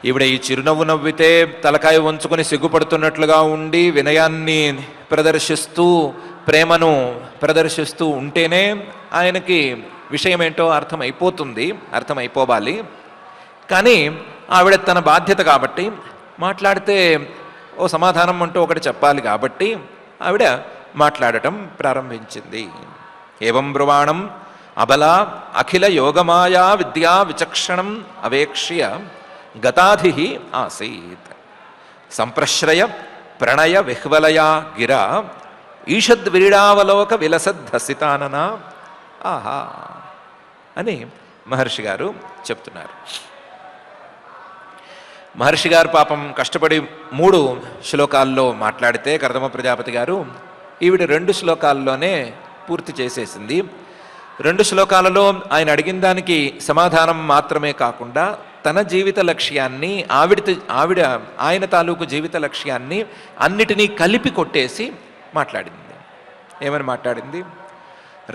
ఈవిడ ఈ చిరునవ్వు నవ్వితే తలకాయ వంచుకొని సిగ్గుపడుతున్నట్లుగా ఉండి వినయాన్ని ప్రదర్శిస్తూ ప్రేమను ప్రదర్శిస్తూ ఉంటేనే ఆయనకి విషయం ఏంటో అర్థమైపోవాలి. కానీ ఆవిడ తన బాధ్యత కాబట్టి మాట్లాడితే ఓ సమాధానం అంటూ ఒకటి చెప్పాలి కాబట్టి ఆవిడ మాట్లాడటం ప్రారంభించింది. ఏవం బ్రువాణం అబల అఖిల యోగమాయా విద్యా విచక్షణం అవేక్ష్య గతాధి ఆసీత్ సంప్రశ్రయ ప్రణయ విహ్వలయా గిరా ఈషద్విరీడావలోక విలసద్ధసితాననా, ఆహా అని మహర్షి గారు చెప్తున్నారు. మహర్షి గారు పాపం కష్టపడి 3 శ్లోకాల్లో మాట్లాడితే కర్దమ ప్రజాపతి గారు ఈవిడ 2 శ్లోకాల్లోనే పూర్తి చేసేసింది. 2 శ్లోకాలలో ఆయన అడిగిన దానికి సమాధానం మాత్రమే కాకుండా తన జీవిత లక్ష్యాన్ని ఆయన తాలూకు జీవిత లక్ష్యాన్ని అన్నిటినీ కలిపి కొట్టేసి మాట్లాడింది. ఏమని మాట్లాడింది?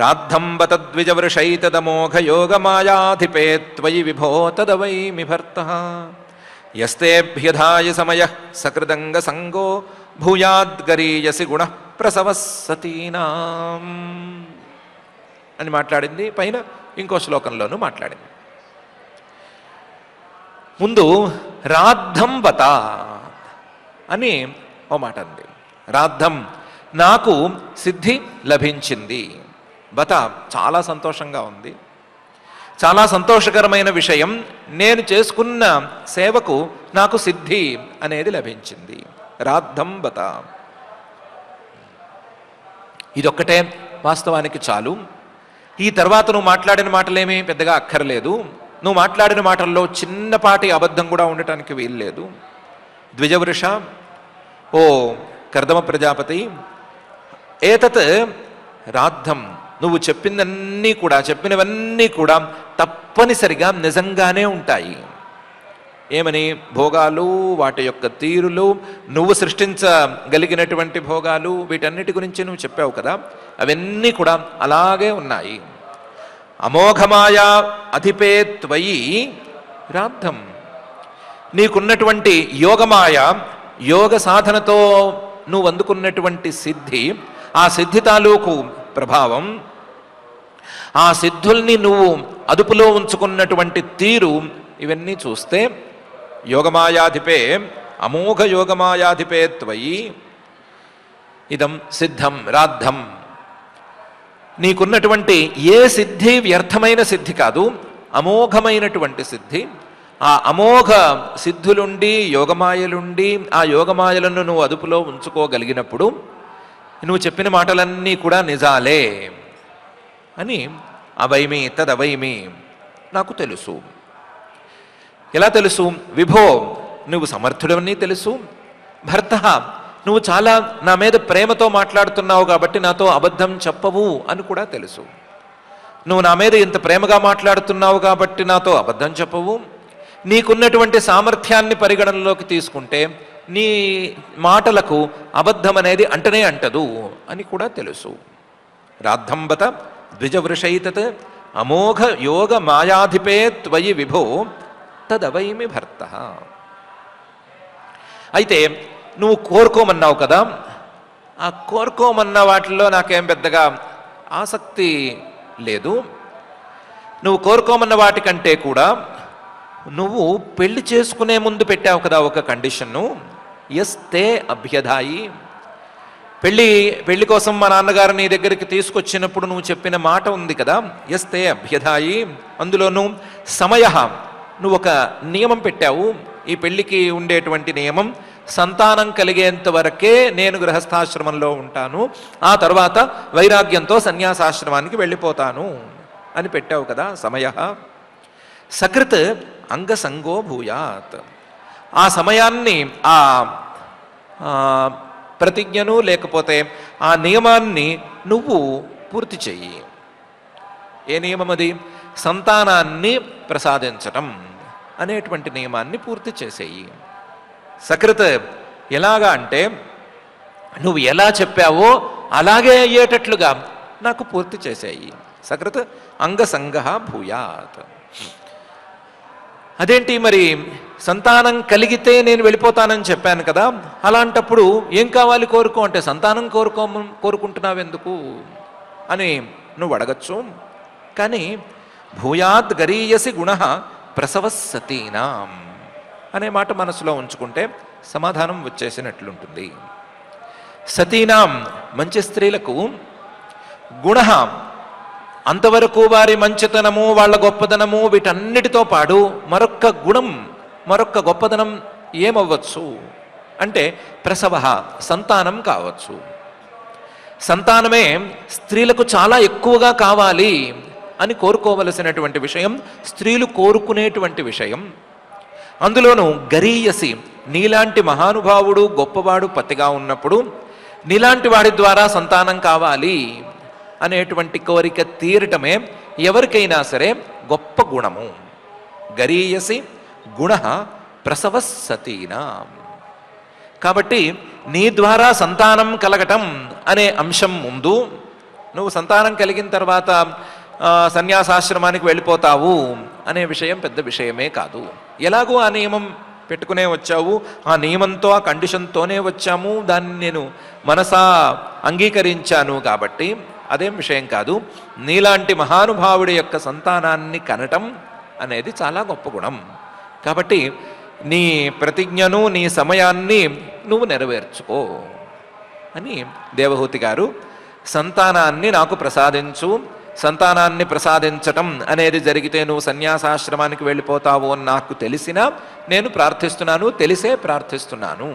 రాద్ధంబ తద్విజవృషైతదమోఘ యోగమాయాధిపే త్వయి విభో తదవైమి భర్తః యస్తేభ్యధాయ సమయః సకృదంగ సంగో భూయాద్గరీయసి గుణ ప్రసవస్సతీనాం అని మాట్లాడింది. పైన ఇంకో శ్లోకంలోనూ మాట్లాడింది. ముందు రాద్ధం బత అని ఓ మాట అంది. రాద్ధం, నాకు సిద్ధి లభించింది. బత, చాలా సంతోషంగా ఉంది, చాలా సంతోషకరమైన విషయం. నేను చేసుకున్న సేవకు నాకు సిద్ధి అనేది లభించింది. రాద్ధం బత, ఇదొక్కటే వాస్తవానికి చాలు. ఈ తర్వాత నువ్వు మాట్లాడిన మాటలేమీ పెద్దగా అక్కర్లేదు. నువ్వు మాట్లాడిన మాటల్లో చిన్నపాటి అబద్ధం కూడా ఉండటానికి వీల్లేదు. ద్విజవృష, ఓ కర్దమ ప్రజాపతి, ఏతత్ రాద్ధం, నువ్వు చెప్పినవన్నీ కూడా తప్పనిసరిగా నిజంగానే ఉంటాయి. ఏమని? భోగాలు, వాటి యొక్క తీరులు, నువ్వు సృష్టించగలిగినటువంటి భోగాలు, వీటన్నిటి గురించి నువ్వు చెప్పావు కదా, అవన్నీ కూడా అలాగే ఉన్నాయి. అమోఘమాయా అధిపే త్వయి రాద్ధం, నీకున్నటువంటి యోగమాయ, యోగ సాధనతో నువ్వు అందుకున్నటువంటి సిద్ధి, ఆ సిద్ధి తాలూకు ప్రభావం, ఆ సిద్ధుల్ని నువ్వు అదుపులో ఉంచుకున్నటువంటి తీరు, ఇవన్నీ చూస్తే యోగమాయాధిపే, అమోఘ యోగమాయాధిపే త్వయి ఇదం సిద్ధం రాద్ధం. నీకున్నటువంటి ఏ సిద్ధి వ్యర్థమైన సిద్ధి కాదు, అమోఘమైనటువంటి సిద్ధి. ఆ అమోఘ సిద్ధులుండి, యోగమాయలుండి, ఆ యోగమాయలను నువ్వు అదుపులో ఉంచుకోగలిగినప్పుడు నువ్వు చెప్పిన మాటలన్నీ కూడా నిజాలే అని అవైమి తదవైమి నాకు తెలుసు. ఎలా తెలుసు? విభో, నువ్వు సమర్థుడవని తెలుసు. భర్త, నువ్వు చాలా నా మీద ప్రేమతో మాట్లాడుతున్నావు కాబట్టి నాతో అబద్ధం చెప్పవు అని కూడా తెలుసు. నువ్వు నా మీద ఇంత ప్రేమగా మాట్లాడుతున్నావు కాబట్టి నాతో అబద్ధం చెప్పవు. నీకున్నటువంటి సామర్థ్యాన్ని పరిగణనలోకి తీసుకుంటే నీ మాటలకు అబద్ధం అనేది అంటనే అంటదు అని కూడా తెలుసు. రాద్ధంబత ద్విజవృషైతత్ అమోఘ యోగ మాయాధిపే త్వయి విభో తదవైమి భర్త. అయితే నువ్వు కోరుకోమన్నావు కదా, ఆ కోరుకోమన్న వాటిల్లో నాకేం పెద్దగా ఆసక్తి లేదు. నువ్వు కోరుకోమన్న వాటికంటే కూడా నువ్వు పెళ్లి చేసుకునే ముందు పెట్టావు కదా ఒక కండిషన్ను, యస్తే అభ్యధాయి. పెళ్లి కోసం మా నాన్నగారు నీ దగ్గరికి తీసుకొచ్చినప్పుడు నువ్వు చెప్పిన మాట ఉంది కదా, యస్తే అభ్యధాయి. అందులోనూ సమయ, నువ్వు ఒక నియమం పెట్టావు. ఈ పెళ్లికి ఉండేటువంటి నియమం, సంతానం కలిగేంత వరకే నేను గృహస్థాశ్రమంలో ఉంటాను, ఆ తర్వాత వైరాగ్యంతో సన్యాసాశ్రమానికి వెళ్ళిపోతాను అని పెట్టావు కదా. సమయ సకృత్ అంగసంగో భూయాత్. ఆ సమయాన్ని, ఆ ప్రతిజ్ఞను లేకపోతే ఆ నియమాన్ని నువ్వు పూర్తి చెయ్యి. ఏ నియమం అది? సంతానాన్ని ప్రసాదించటం అనేటువంటి నియమాన్ని పూర్తి చేసేయి. సకృత్ ఎలాగా అంటే నువ్వు ఎలా చెప్పావో అలాగే అయ్యేటట్లుగా నాకు పూర్తి చేసేయి. సకృత్ అంగసంగ భూయాత్. అదేంటి మరి, సంతానం కలిగితే నేను వెళ్ళిపోతానని చెప్పాను కదా, అలాంటప్పుడు ఏం కావాలి కోరుకో అంటే సంతానం కోరుకుంటున్నావెందుకు అని నువ్వు అడగచ్చు. కానీ భూయాత్ గరీయసి గుణ ప్రసవసతీనాం అనే మాట మనసులో ఉంచుకుంటే సమాధానం వచ్చేసినట్లుంటుంది. సతీనాం మంచి స్త్రీలకు, గుణ అంతవరకు వారి మంచితనము, వాళ్ళ గొప్పదనము, వీటన్నిటితో పాటు మరొక్క గుణం, మరొక్క గొప్పదనం ఏమవ్వచ్చు అంటే ప్రసవ, సంతానం కావచ్చు. సంతానమే స్త్రీలకు చాలా ఎక్కువగా కావాలి అని కోరుకోవలసినటువంటి విషయం, స్త్రీలు కోరుకునేటువంటి విషయం. అందులోనూ గరీయసి, నీలాంటి మహానుభావుడు గొప్పవాడు పతిగా ఉన్నప్పుడు నీలాంటి వాడి ద్వారా సంతానం కావాలి అనేటువంటి కోరిక తీరటమే ఎవరికైనా సరే గొప్ప గుణము. గరీయసి గుణ ప్రసవసతీనా. కాబట్టి నీ ద్వారా సంతానం కలగటం అనే అంశం ముందు, నువ్వు సంతానం కలిగిన తర్వాత సన్యాసాశ్రమానికి వెళ్ళిపోతావు అనే విషయం పెద్ద విషయమే కాదు. ఎలాగో ఆ నియమం పెట్టుకునే వచ్చావు, ఆ నియమంతో ఆ కండిషన్తోనే వచ్చాము, దాన్ని నేను మనసా అంగీకరించాను కాబట్టి అదేం విషయం కాదు. నీలాంటి మహానుభావుడి యొక్క సంతానాన్ని కనటం అనేది చాలా గొప్ప గుణం. కాబట్టి నీ ప్రతిజ్ఞను, నీ సమయాన్ని నువ్వు నెరవేర్చుకో అని దేవహూతి గారు, సంతానాన్ని నాకు ప్రసాదించు, సంతానాన్ని ప్రసాదించటం అనేది జరిగితే నువ్వు సన్యాసాశ్రమానికి వెళ్ళిపోతావు అని నాకు తెలిసినా నేను ప్రార్థిస్తున్నాను, తెలిసే ప్రార్థిస్తున్నాను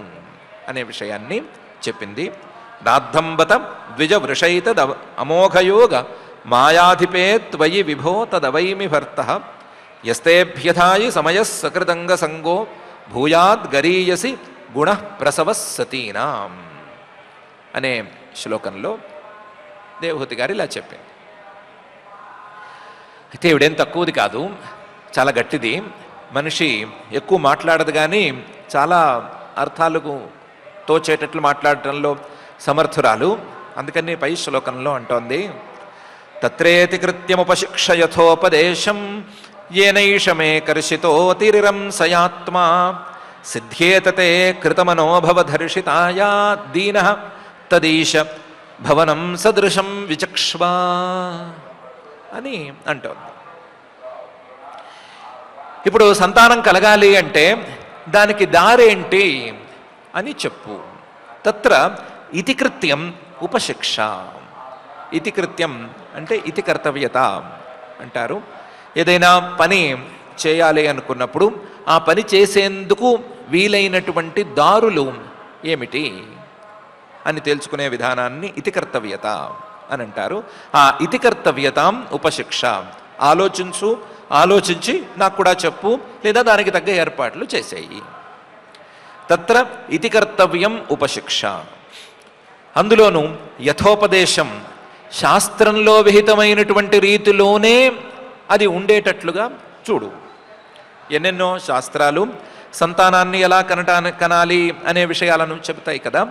అనే విషయాన్ని చెప్పింది. రాద్ధంబత ద్విజ వృషైత అమోఘయోగ మాయాధిపే త్వయి విభో తదవైమి భర్త యస్తేభ్యథాయి సమయ సకృతంగ సంగో భూయాద్ గరీయసి గుణ ప్రసవసతీనాం అనే శ్లోకంలో దేవహూతి గారు ఇలా చెప్పింది. అయితే ఇవిడేం తక్కువది కాదు, చాలా గట్టిది. మనిషి ఎక్కువ మాట్లాడదు కానీ చాలా అర్థాలకు తోచేటట్లు మాట్లాడటంలో సమర్థురాలు. అందుకని పై శ్లోకంలో అంటోంది, తత్రేతి కృత్యముపశిక్షయథోపదేశం ఏనైషమే కర్షితోతిరిరంసయాత్మా సిద్ధ్యేతతే కృతమనోభవధర్షితాయా దీనః తదీశ భవనం సదృశం విచక్ష్వా అని అంటోంది. ఇప్పుడు సంతానం కలగాలి అంటే దానికి దారేంటి అని చెప్పు. తత్ర ఇతి కృత్యం ఉపశిక్ష. ఇతి కృత్యం అంటే ఇతి కర్తవ్యత అంటారు. ఏదైనా పని చేయాలి అనుకున్నప్పుడు ఆ పని చేసేందుకు వీలైనటువంటి దారులు ఏమిటి అని తెలుసుకునే విధానాన్ని ఇతి కర్తవ్యత అని అంటారు. ఆ ఇతి కర్తవ్యతాం ఉపశిక్ష. ఆలోచించు, ఆలోచించి నాకు కూడా చెప్పు, లేదా దానికి తగ్గ ఏర్పాట్లు చేసేయి. తత్ర ఇతి కర్తవ్యం ఉపశిక్ష. అందులోనూ యథోపదేశం, శాస్త్రంలో విహితమైనటువంటి రీతిలోనే అది ఉండేటట్లుగా చూడు. ఎన్నెన్నో శాస్త్రాలు సంతానాన్ని ఎలా కనాలి అనే విషయాలను చెబుతాయి కదా,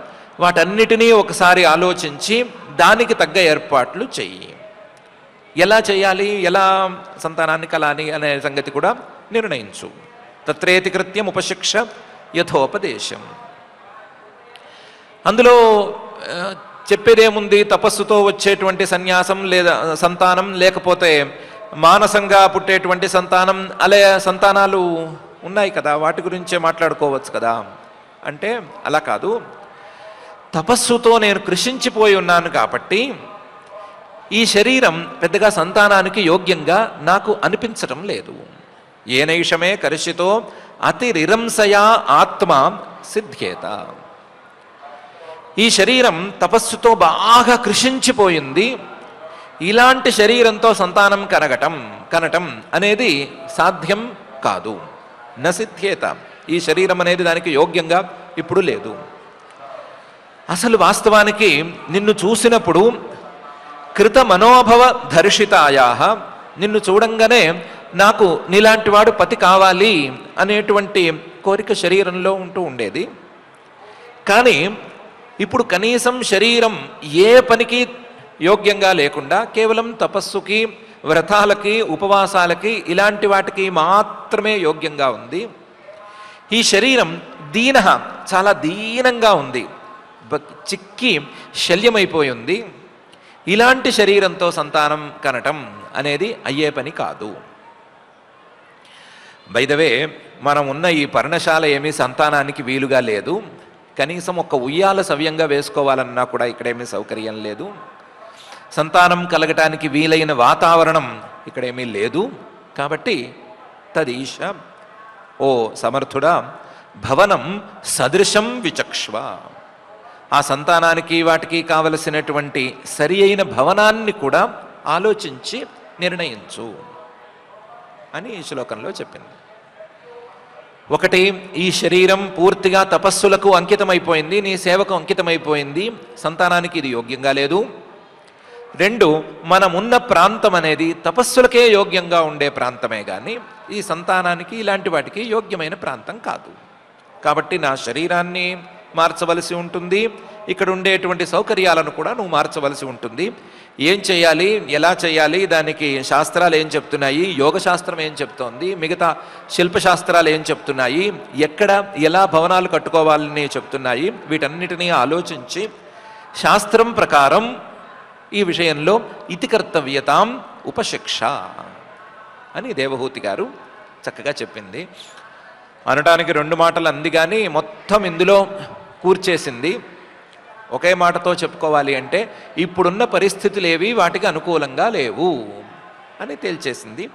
వాటన్నిటినీ ఒకసారి ఆలోచించి దానికి తగ్గ ఏర్పాట్లు చెయ్యి. ఎలా చేయాలి, ఎలా సంతానాన్ని కలాలి అనే సంగతి కూడా నిర్ణయించు. తత్రేతి కృత్యం ఉపశిక్ష యథోపదేశం. అందులో చెప్పేదేముంది, తపస్సుతో వచ్చేటువంటి సన్యాసం లేదా సంతానం, లేకపోతే మానసంగా పుట్టేటువంటి సంతానం, అలా సంతానాలు ఉన్నాయి కదా, వాటి గురించే మాట్లాడుకోవచ్చు కదా అంటే అలా కాదు. తపస్సుతో నేను కృషించిపోయి ఉన్నాను కాబట్టి ఈ శరీరం పెద్దగా సంతానానికి యోగ్యంగా నాకు అనిపించటం లేదు. ఏనైషమే కర్షితో అతిరిరంసయా ఆత్మ సిద్ధ్యేత. ఈ శరీరం తపస్సుతో బాగా కృషించిపోయింది, ఇలాంటి శరీరంతో సంతానం కనటం అనేది సాధ్యం కాదు. నసిద్ధ్యేత. ఈ శరీరం అనేది దానికి యోగ్యంగా ఇప్పుడు లేదు. అసలు వాస్తవానికి నిన్ను చూసినప్పుడు కృత మనోభవ ధర్షితాయా నిన్ను చూడంగానే నాకు నీలాంటి వాడు పతి కావాలి అనేటువంటి కోరిక శరీరంలో ఉంటూ ఉండేది. కానీ ఇప్పుడు కనీసం శరీరం ఏ పనికి యోగ్యంగా లేకుండా కేవలం తపస్సుకి, వ్రతాలకి, ఉపవాసాలకి, ఇలాంటి వాటికి మాత్రమే యోగ్యంగా ఉంది. ఈ శరీరం చాలా దీనంగా ఉంది, చిక్కి శల్యమైపోయి ఉంది. ఇలాంటి శరీరంతో సంతానం కనటం అనేది అయ్యే పని కాదు. బై ద వే, మనం ఉన్న ఈ పర్ణశాల ఏమీ సంతానానికి వీలుగా లేదు. కనీసం ఒక ఉయ్యాల సవ్యంగా వేసుకోవాలన్నా కూడా ఇక్కడేమీ సౌకర్యం లేదు. సంతానం కలగటానికి వీలైన వాతావరణం ఇక్కడేమీ లేదు. కాబట్టి తదీశ, ఓ సమర్థుడా, భవనం సదృశం విచక్ష్వ, ఆ సంతానానికి వాటికి కావలసినటువంటి సరి అయిన భవనాన్ని కూడా ఆలోచించి నిర్ణయించు అని ఈ శ్లోకంలో చెప్పింది. ఒకటి, ఈ శరీరం పూర్తిగా తపస్సులకు అంకితమైపోయింది, నీ సేవకు అంకితమైపోయింది, సంతానానికి ఇది యోగ్యంగా లేదు. రెండు, మనమున్న ప్రాంతం అనేది తపస్సులకే యోగ్యంగా ఉండే ప్రాంతమే కానీ ఈ సంతానానికి ఇలాంటి వాటికి యోగ్యమైన ప్రాంతం కాదు. కాబట్టి నా శరీరాన్ని మార్చవలసి ఉంటుంది, ఇక్కడ ఉండేటువంటి సౌకర్యాలను కూడా నువ్వు మార్చవలసి ఉంటుంది. ఏం చేయాలి, ఎలా చేయాలి, దానికి శాస్త్రాలు ఏం చెప్తున్నాయి, యోగశాస్త్రం ఏం చెప్తోంది, మిగతా శిల్పశాస్త్రాలు ఏం చెప్తున్నాయి, ఎక్కడ ఎలా భవనాలు కట్టుకోవాలని చెప్తున్నాయి, వీటన్నిటినీ ఆలోచించి శాస్త్రం ప్రకారం ఈ విషయంలో ఇతి కర్తవ్యతాం ఉపశిక్ష అని దేవహూతి గారు చక్కగా చెప్పింది. అనడానికి రెండు మాటలు అంది కానీ మొత్తం ఇందులో కూర్చేసింది. ఒకే మాటతో చెప్పుకోవాలి అంటే ఇప్పుడున్న పరిస్థితులు ఏవి వాటికి అనుకూలంగా లేవు అని తేల్చేసింది.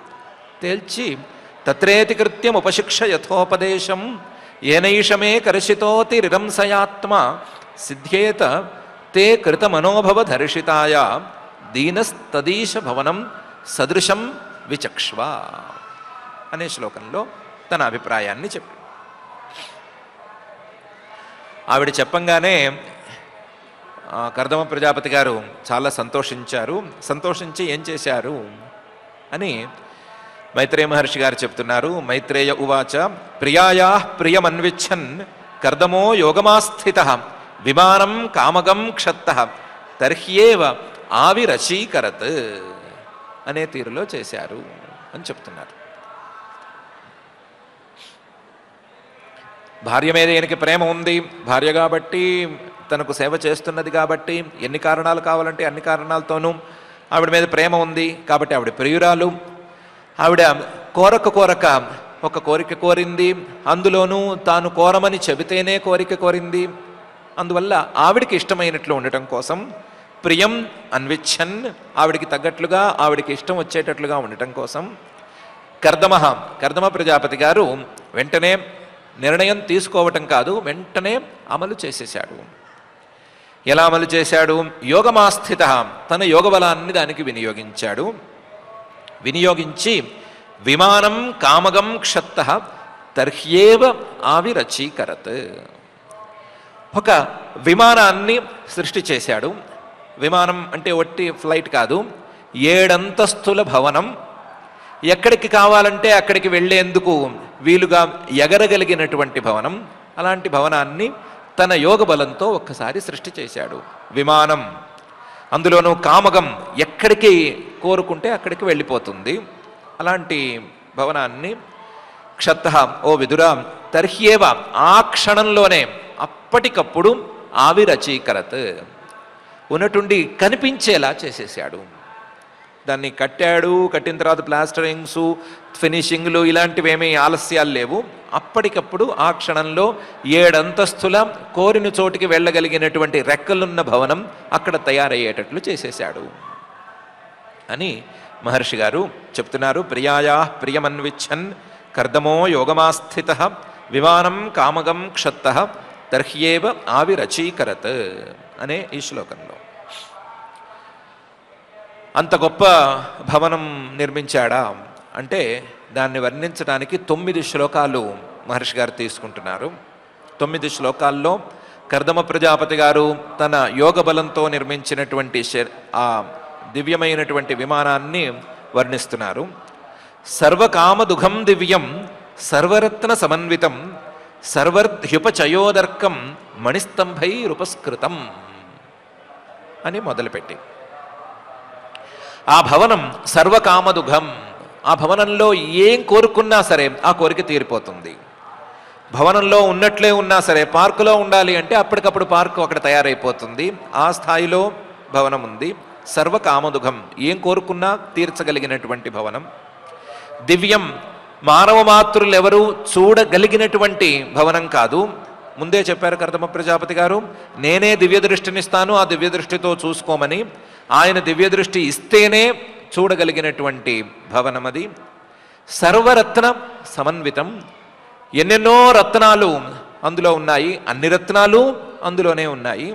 తేల్చి తత్రేతి కృత్యం ఉపశిక్ష యథోపదేశం ఏనైషమే కర్షితోతి రిరంసయాత్మ సిద్ధ్యేత తే కృత మనోభవ ధర్షితాయ దీనస్తదీశ భవనం సదృశం విచక్ష్వ అనే శ్లోకంలో తన అభిప్రాయాన్ని చెప్పి, ఆవిడ చెప్పంగానే కర్దమ ప్రజాపతి గారు చాలా సంతోషించారు. సంతోషించి ఏం చేశారు అని మైత్రేయ మహర్షి గారు చెప్తున్నారు. మైత్రేయ ఉవాచ ప్రియాయా ప్రియమన్విచ్చన్ కర్దమో యోగమాస్థితః విమానం కామగం క్షత్తః తర్హ్యేవ ఆవిరచీకరత్ అనే తీరులో చేశారు అని చెప్తున్నారు. భార్య మీద ఈయనకి ప్రేమ ఉంది, భార్య కాబట్టి, తనకు సేవ చేస్తున్నది కాబట్టి, ఎన్ని కారణాలు కావాలంటే అన్ని కారణాలతోనూ ఆవిడ మీద ప్రేమ ఉంది కాబట్టి ఆవిడ ప్రియురాలు. ఆవిడ కోరక ఒక కోరిక కోరింది, అందులోనూ తాను కోరమని చెబితేనే కోరిక కోరింది. అందువల్ల ఆవిడికి ఇష్టమైనట్లు ఉండటం కోసం ప్రియం అన్విచ్చన్, ఆవిడికి తగ్గట్లుగా ఆవిడికి ఇష్టం వచ్చేటట్లుగా ఉండటం కోసం కర్దమ ప్రజాపతి గారు వెంటనే నిర్ణయం తీసుకోవటం కాదు, వెంటనే అమలు చేసేశాడు. ఎలా అమలు చేశాడు? యోగమాస్థిత, తన యోగ బలాన్ని దానికి వినియోగించాడు. వినియోగించి విమానం కామగం క్షత్తః తర్హ్యేవ ఆవిరచీకరత్, ఒక విమానాన్ని సృష్టి చేశాడు. విమానం అంటే ఒట్టి ఫ్లైట్ కాదు, 7 అంతస్తుల భవనం, ఎక్కడికి కావాలంటే అక్కడికి వెళ్ళేందుకు వీలుగా ఎగరగలిగినటువంటి భవనం. అలాంటి భవనాన్ని తన యోగ బలంతో ఒక్కసారి సృష్టి చేశాడు. విమానం, అందులోనూ కామగం, ఎక్కడికి కోరుకుంటే అక్కడికి వెళ్ళిపోతుంది. అలాంటి భవనాన్ని క్షత్తః, ఓ విదురా, తర్హ్యేవ, ఆ క్షణంలోనే అప్పటికప్పుడు ఆవిరచీకరత్, ఉన్నటుండి కనిపించేలా చేసేసాడు. దాన్ని కట్టాడు, కట్టిన తర్వాత ప్లాస్టరింగ్స్, ఫినిషింగ్లు ఇలాంటివేమీ ఆలస్యాలు లేవు. అప్పటికప్పుడు ఆ క్షణంలో 7 అంతస్తుల కోరిన చోటికి వెళ్ళగలిగినటువంటి రెక్కలున్న భవనం అక్కడ తయారయ్యేటట్లు చేసేశాడు అని మహర్షి గారు చెప్తున్నారు. ప్రియాయా ప్రియమన్విచ్చన్ కర్దమో యోగమాస్థితః విమానం కామగం క్షత్తః తర్హ్యేవ ఆవిరచీకరత్ అనే ఈ శ్లోకంలో. అంత గొప్ప భవనం నిర్మించాడా అంటే దాన్ని వర్ణించడానికి 9 శ్లోకాలు మహర్షి గారు తీసుకుంటున్నారు. 9 శ్లోకాల్లో కర్దమ ప్రజాపతి గారు తన యోగ బలంతో నిర్మించినటువంటి ఆ దివ్యమైనటువంటి విమానాన్ని వర్ణిస్తున్నారు. సర్వకామదుఘం దివ్యం సర్వరత్న సమన్వితం సర్వర్ధ్యుపచయోదర్కం మణిస్తంభైరుపస్కృతం అని మొదలుపెట్టి, ఆ భవనం సర్వకామదుఘం, ఆ భవనంలో ఏం కోరుకున్నా సరే ఆ కోరిక తీరిపోతుంది. భవనంలో ఉన్నట్లే ఉన్నా సరే, పార్కులో ఉండాలి అంటే అప్పటికప్పుడు పార్కు అక్కడ తయారైపోతుంది. ఆ స్థాయిలో భవనం ఉంది. సర్వకామదుఘం, ఏం కోరుకున్నా తీర్చగలిగినటువంటి భవనం. దివ్యం, మానవ మాతృలు ఎవరు చూడగలిగినటువంటి భవనం కాదు. ముందే చెప్పారు కర్దమ ప్రజాపతి గారు, నేనే దివ్య దృష్టినిస్తాను, ఆ దివ్య దృష్టితో చూసుకోమని. ఆయన దివ్య దృష్టి ఇస్తేనే చూడగలిగినటువంటి భవనం అది. సర్వరత్న సమన్వితం, ఎన్నెన్నో రత్నాలు అందులో ఉన్నాయి, అన్ని రత్నాలు అందులోనే ఉన్నాయి.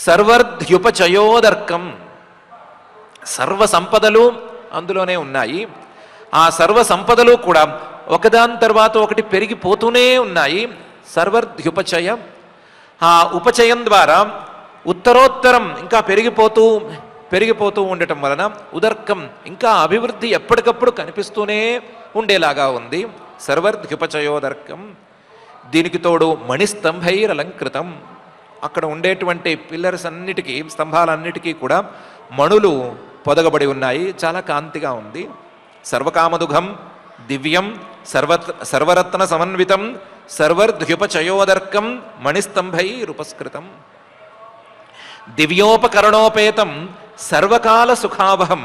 సర్వర్ధ్యుపచయోదర్కం, సర్వ సంపదలు అందులోనే ఉన్నాయి. ఆ సర్వ సంపదలు కూడా ఒకదాని తర్వాత ఒకటి పెరిగిపోతూనే ఉన్నాయి. సర్వర్ధ్యుపచయ, ఆ ఉపచయం ద్వారా ఉత్తరోత్తరం ఇంకా పెరిగిపోతూ ఉండటం వలన ఉదర్కం, ఇంకా అభివృద్ధి ఎప్పటికప్పుడు కనిపిస్తూనే ఉండేలాగా ఉంది. సర్వర్ధ్యుపచయోదర్కం. దీనికి తోడు మణిస్తంభైరలంకృతం, అక్కడ ఉండేటువంటి పిల్లర్స్ అన్నిటికీ, స్తంభాలన్నిటికీ కూడా మణులు పొదగబడి ఉన్నాయి. చాలా కాంతిగా ఉంది. సర్వకామదుఘం దివ్యం సర్వరత్న సమన్వితం సర్వర్ధ్యుపచయోదర్కం మణిస్తంభైరుపస్కృతం. దివ్యోపకరణోపేతం సర్వకాల సుఖావహం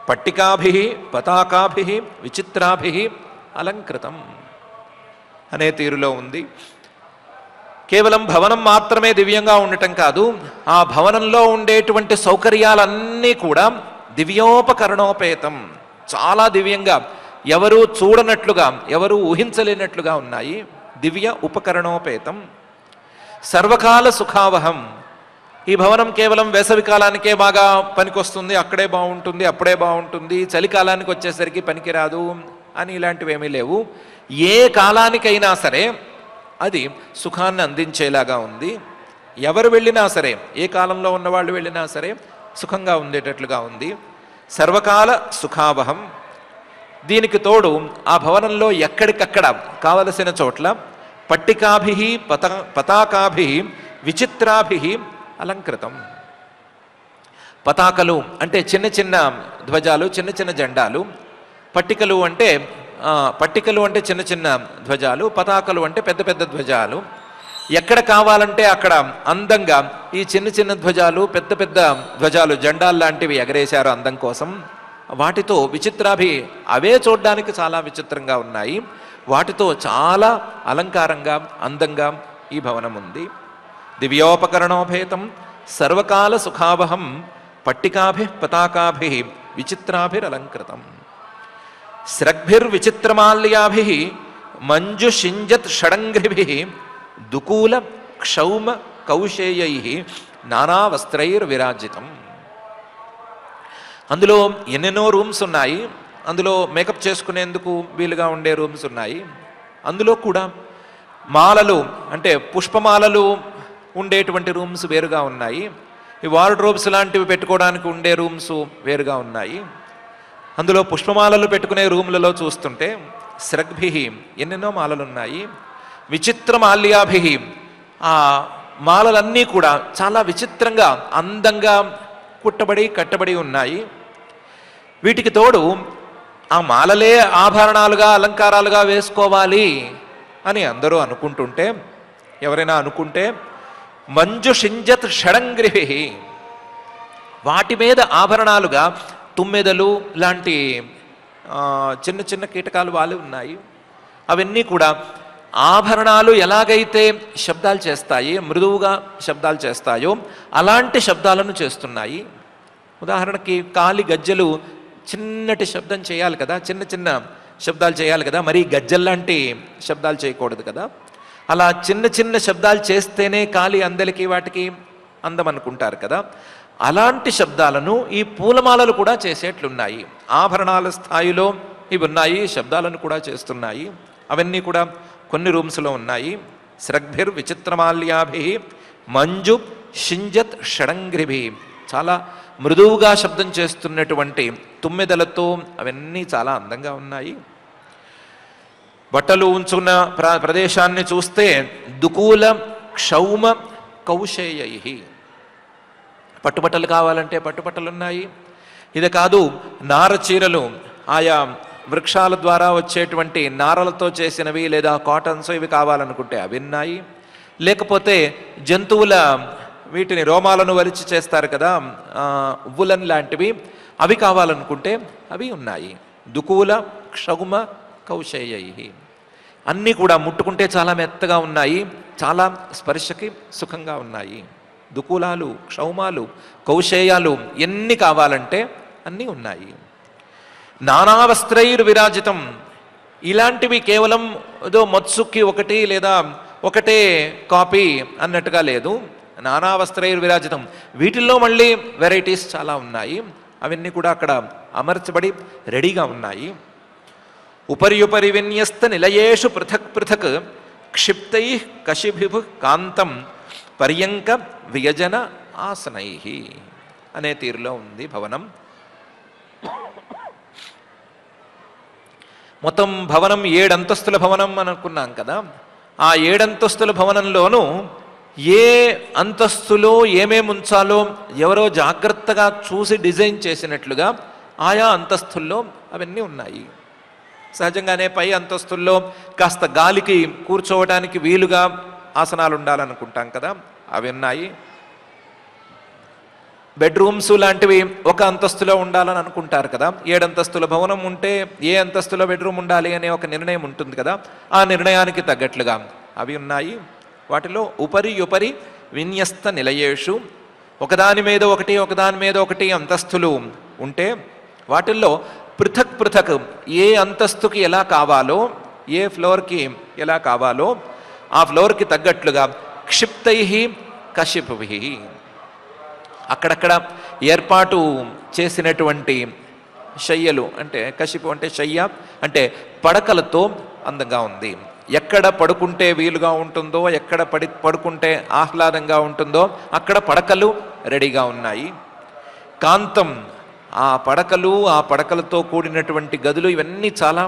పట్టికాభిః పతాకాభిః విచిత్రాభిః అలంకృతం అనే తీరులో ఉంది. కేవలం భవనం మాత్రమే దివ్యంగా ఉండటం కాదు, ఆ భవనంలో ఉండేటువంటి సౌకర్యాలన్నీ కూడా దివ్యోపకరణోపేతం, చాలా దివ్యంగా, ఎవరు చూడనట్లుగా, ఎవరు ఊహించలేనట్లుగా ఉన్నాయి. దివ్య ఉపకరణోపేతం. సర్వకాల సుఖావహం, ఈ భవనం కేవలం వేసవి కాలానికే బాగా పనికొస్తుంది, అక్కడే బాగుంటుంది, అప్పుడే బాగుంటుంది, చలికాలానికి వచ్చేసరికి పనికిరాదు అని ఇలాంటివేమీ లేవు. ఏ కాలానికైనా సరే అది సుఖాన్ని అందించేలాగా ఉంది. ఎవరు వెళ్ళినా సరే, ఏ కాలంలో ఉన్నవాళ్ళు వెళ్ళినా సరే సుఖంగా ఉండేటట్లుగా ఉంది. సర్వకాల సుఖావహం. దీనికి తోడు ఆ భవనంలో ఎక్కడికక్కడ కావలసిన చోట్ల పట్టికాభిః పతాకాభిః విచిత్రాభిః అలంకృతం. పతాకలు అంటే చిన్న చిన్న ధ్వజాలు, చిన్న చిన్న జెండాలు. పట్టికలు అంటే చిన్న చిన్న ధ్వజాలు, పతాకలు అంటే పెద్ద పెద్ద ధ్వజాలు. ఎక్కడ కావాలంటే అక్కడ అందంగా ఈ చిన్న చిన్న ధ్వజాలు, పెద్ద పెద్ద ధ్వజాలు, జెండాలు లాంటివి ఎగరేశారు అందం కోసం. వాటితో విచిత్రాభి, అవే చూడడానికి చాలా విచిత్రంగా ఉన్నాయి. వాటితో చాలా అలంకారంగా, అందంగా ఈ భవనం ఉంది. దివ్యోపకరణోపేతం సర్వకాల సుఖావహం పట్టికాభిః పతాకాభిః విచిత్రాభిరలంకృతం. స్రగ్భిర్విచిత్రమాల్యాభిః మంజుషింజత్ షడంఘ్రిభిః దుకూల క్షౌమ కౌశేయైః నానావస్త్రైర్విరాజితం. అందులో ఎన్నెన్నో రూమ్స్ ఉన్నాయి. అందులో మేకప్ చేసుకునేందుకు వీలుగా ఉండే రూమ్స్ ఉన్నాయి. అందులో కూడా మాలలు అంటే పుష్పమాలలు ఉండేటువంటి రూమ్స్ వేరుగా ఉన్నాయి. ఈ వార్డ్రోబ్స్ లాంటివి పెట్టుకోవడానికి ఉండే రూమ్స్ వేరుగా ఉన్నాయి. అందులో పుష్పమాలలు పెట్టుకునే రూమ్లలో చూస్తుంటే స్రగ్భిః ఎన్నెన్నో మాలలు ఉన్నాయి. విచిత్ర మాల్యాభిః, ఆ మాలలన్నీ కూడా చాలా విచిత్రంగా, అందంగా కట్టబడి ఉన్నాయి. వీటికి తోడు ఆ మాలలే ఆభరణాలుగా, అలంకారాలుగా వేసుకోవాలి అని అందరూ అనుకుంటుంటే, ఎవరైనా అనుకుంటే మంజుషింజత్ షడంగ్రిభిః, వాటి మీద ఆభరణాలుగా తుమ్మెదలు లాంటి చిన్న చిన్న కీటకాలు వాలి ఉన్నాయి. అవన్నీ కూడా ఆభరణాలు ఎలాగైతే శబ్దాలు చేస్తాయి, మృదువుగా శబ్దాలు చేస్తాయో అలాంటి శబ్దాలను చేస్తున్నాయి. ఉదాహరణకి కాలి గజ్జలు చిన్నటి శబ్దం చేయాలి కదా, చిన్న చిన్న శబ్దాలు చేయాలి కదా, మరి గజ్జల్లాంటి శబ్దాలు చేయకూడదు కదా. అలా చిన్న చిన్న శబ్దాలు చేస్తేనే కాలి అందలికి వాటికి అందం అనుకుంటారు కదా. అలాంటి శబ్దాలను ఈ పూలమాలలు కూడా చేసేట్లున్నాయి. ఆభరణాల స్థాయిలో ఇవి ఉన్నాయి, శబ్దాలను కూడా చేస్తున్నాయి. అవన్నీ కూడా కొన్ని రూమ్స్లో ఉన్నాయి. స్రగ్భిర్ విచిత్రమాల్యాభిః మంజు షింజత్ షడంగ్రిభిః, చాలా మృదువుగా శబ్దం చేస్తున్నటువంటి తుమ్మెదలతో అవన్నీ చాలా అందంగా ఉన్నాయి. బట్టలు ఉంచుకున్న ప్రదేశాన్ని చూస్తే దుకూల క్షౌమ కౌశేయై, పట్టుబట్టలు కావాలంటే పట్టుబట్టలు ఉన్నాయి. ఇది కాదు, నార చీరలు, ఆయా వృక్షాల ద్వారా వచ్చేటువంటి నారలతో చేసినవి లేదా కాటన్స్ ఇవి కావాలనుకుంటే అవి ఉన్నాయి. లేకపోతే జంతువుల వీటిని రోమాలను వలిచి చేస్తారు కదా, ఉవ్వులన్ లాంటివి, అవి కావాలనుకుంటే అవి ఉన్నాయి. దుకూల క్షౌమ కౌశేయై, అన్నీ కూడా ముట్టుకుంటే చాలా మెత్తగా ఉన్నాయి, చాలా స్పర్శకి సుఖంగా ఉన్నాయి. దుకూలాలు, క్షౌమాలు, కౌశేయాలు ఎన్ని కావాలంటే అన్నీ ఉన్నాయి. నానావస్త్రైర్ విరాజితం, ఇలాంటివి కేవలం ఏదో మత్సుక్కి ఒకటి లేదా ఒకటే కాపీ అన్నట్టుగా లేదు. నానావస్త్రైర్ విరాజితం, వీటిల్లో మళ్ళీ వెరైటీస్ చాలా ఉన్నాయి. అవన్నీ కూడా అక్కడ అమర్చబడి రెడీగా ఉన్నాయి. ఉపరి విన్యస్త నిలయేషు పృథక్ పృథక్ క్షిప్తై కశిభిభు కాంతం పర్యంక వ్యజన ఆసనై అనే తీరులో ఉంది భవనం. మొత్తం భవనం 7 అంతస్తుల భవనం అనుకున్నాం కదా. ఆ 7 అంతస్తుల భవనంలోనూ ఏ అంతస్తులో ఏమేమి ఉంచాలో ఎవరో జాగ్రత్తగా చూసి డిజైన్ చేసినట్లుగా ఆయా అంతస్తుల్లో అవన్నీ ఉన్నాయి. సహజంగానే పై అంతస్తుల్లో కాస్త గాలికి కూర్చోవడానికి వీలుగా ఆసనాలు ఉండాలనుకుంటాం కదా, అవి ఉన్నాయి. బెడ్రూమ్స్ లాంటివి ఒక అంతస్తులో ఉండాలని అనుకుంటారు కదా. 7 అంతస్తుల భవనం ఉంటే ఏ అంతస్తులో బెడ్రూమ్ ఉండాలి అనే ఒక నిర్ణయం ఉంటుంది కదా, ఆ నిర్ణయానికి తగ్గట్లుగా అవి ఉన్నాయి. వాటిలో ఉపరి విన్యస్త నిలయేషు, ఒకదాని మీద ఒకటి ఒకదాని మీద ఒకటి అంతస్తులు ఉంటే వాటిల్లో పృథక్ పృథక్ ఏ అంతస్తుకి ఎలా కావాలో, ఏ ఫ్లోర్కి ఎలా కావాలో ఆ ఫ్లోర్కి తగ్గట్లుగా క్షిప్తై కశిపుభి, అక్కడక్కడ ఏర్పాటు చేసినటువంటి శయ్యలు, అంటే కశిపు అంటే శయ్య అంటే పడకలతో అందంగా ఉంది. ఎక్కడ పడుకుంటే వీలుగా ఉంటుందో, ఎక్కడ పడుకుంటే ఆహ్లాదంగా ఉంటుందో అక్కడ పడకలు రెడీగా ఉన్నాయి. కాంతం, ఆ పడకలు, ఆ పడకలతో కూడినటువంటి గదులు ఇవన్నీ చాలా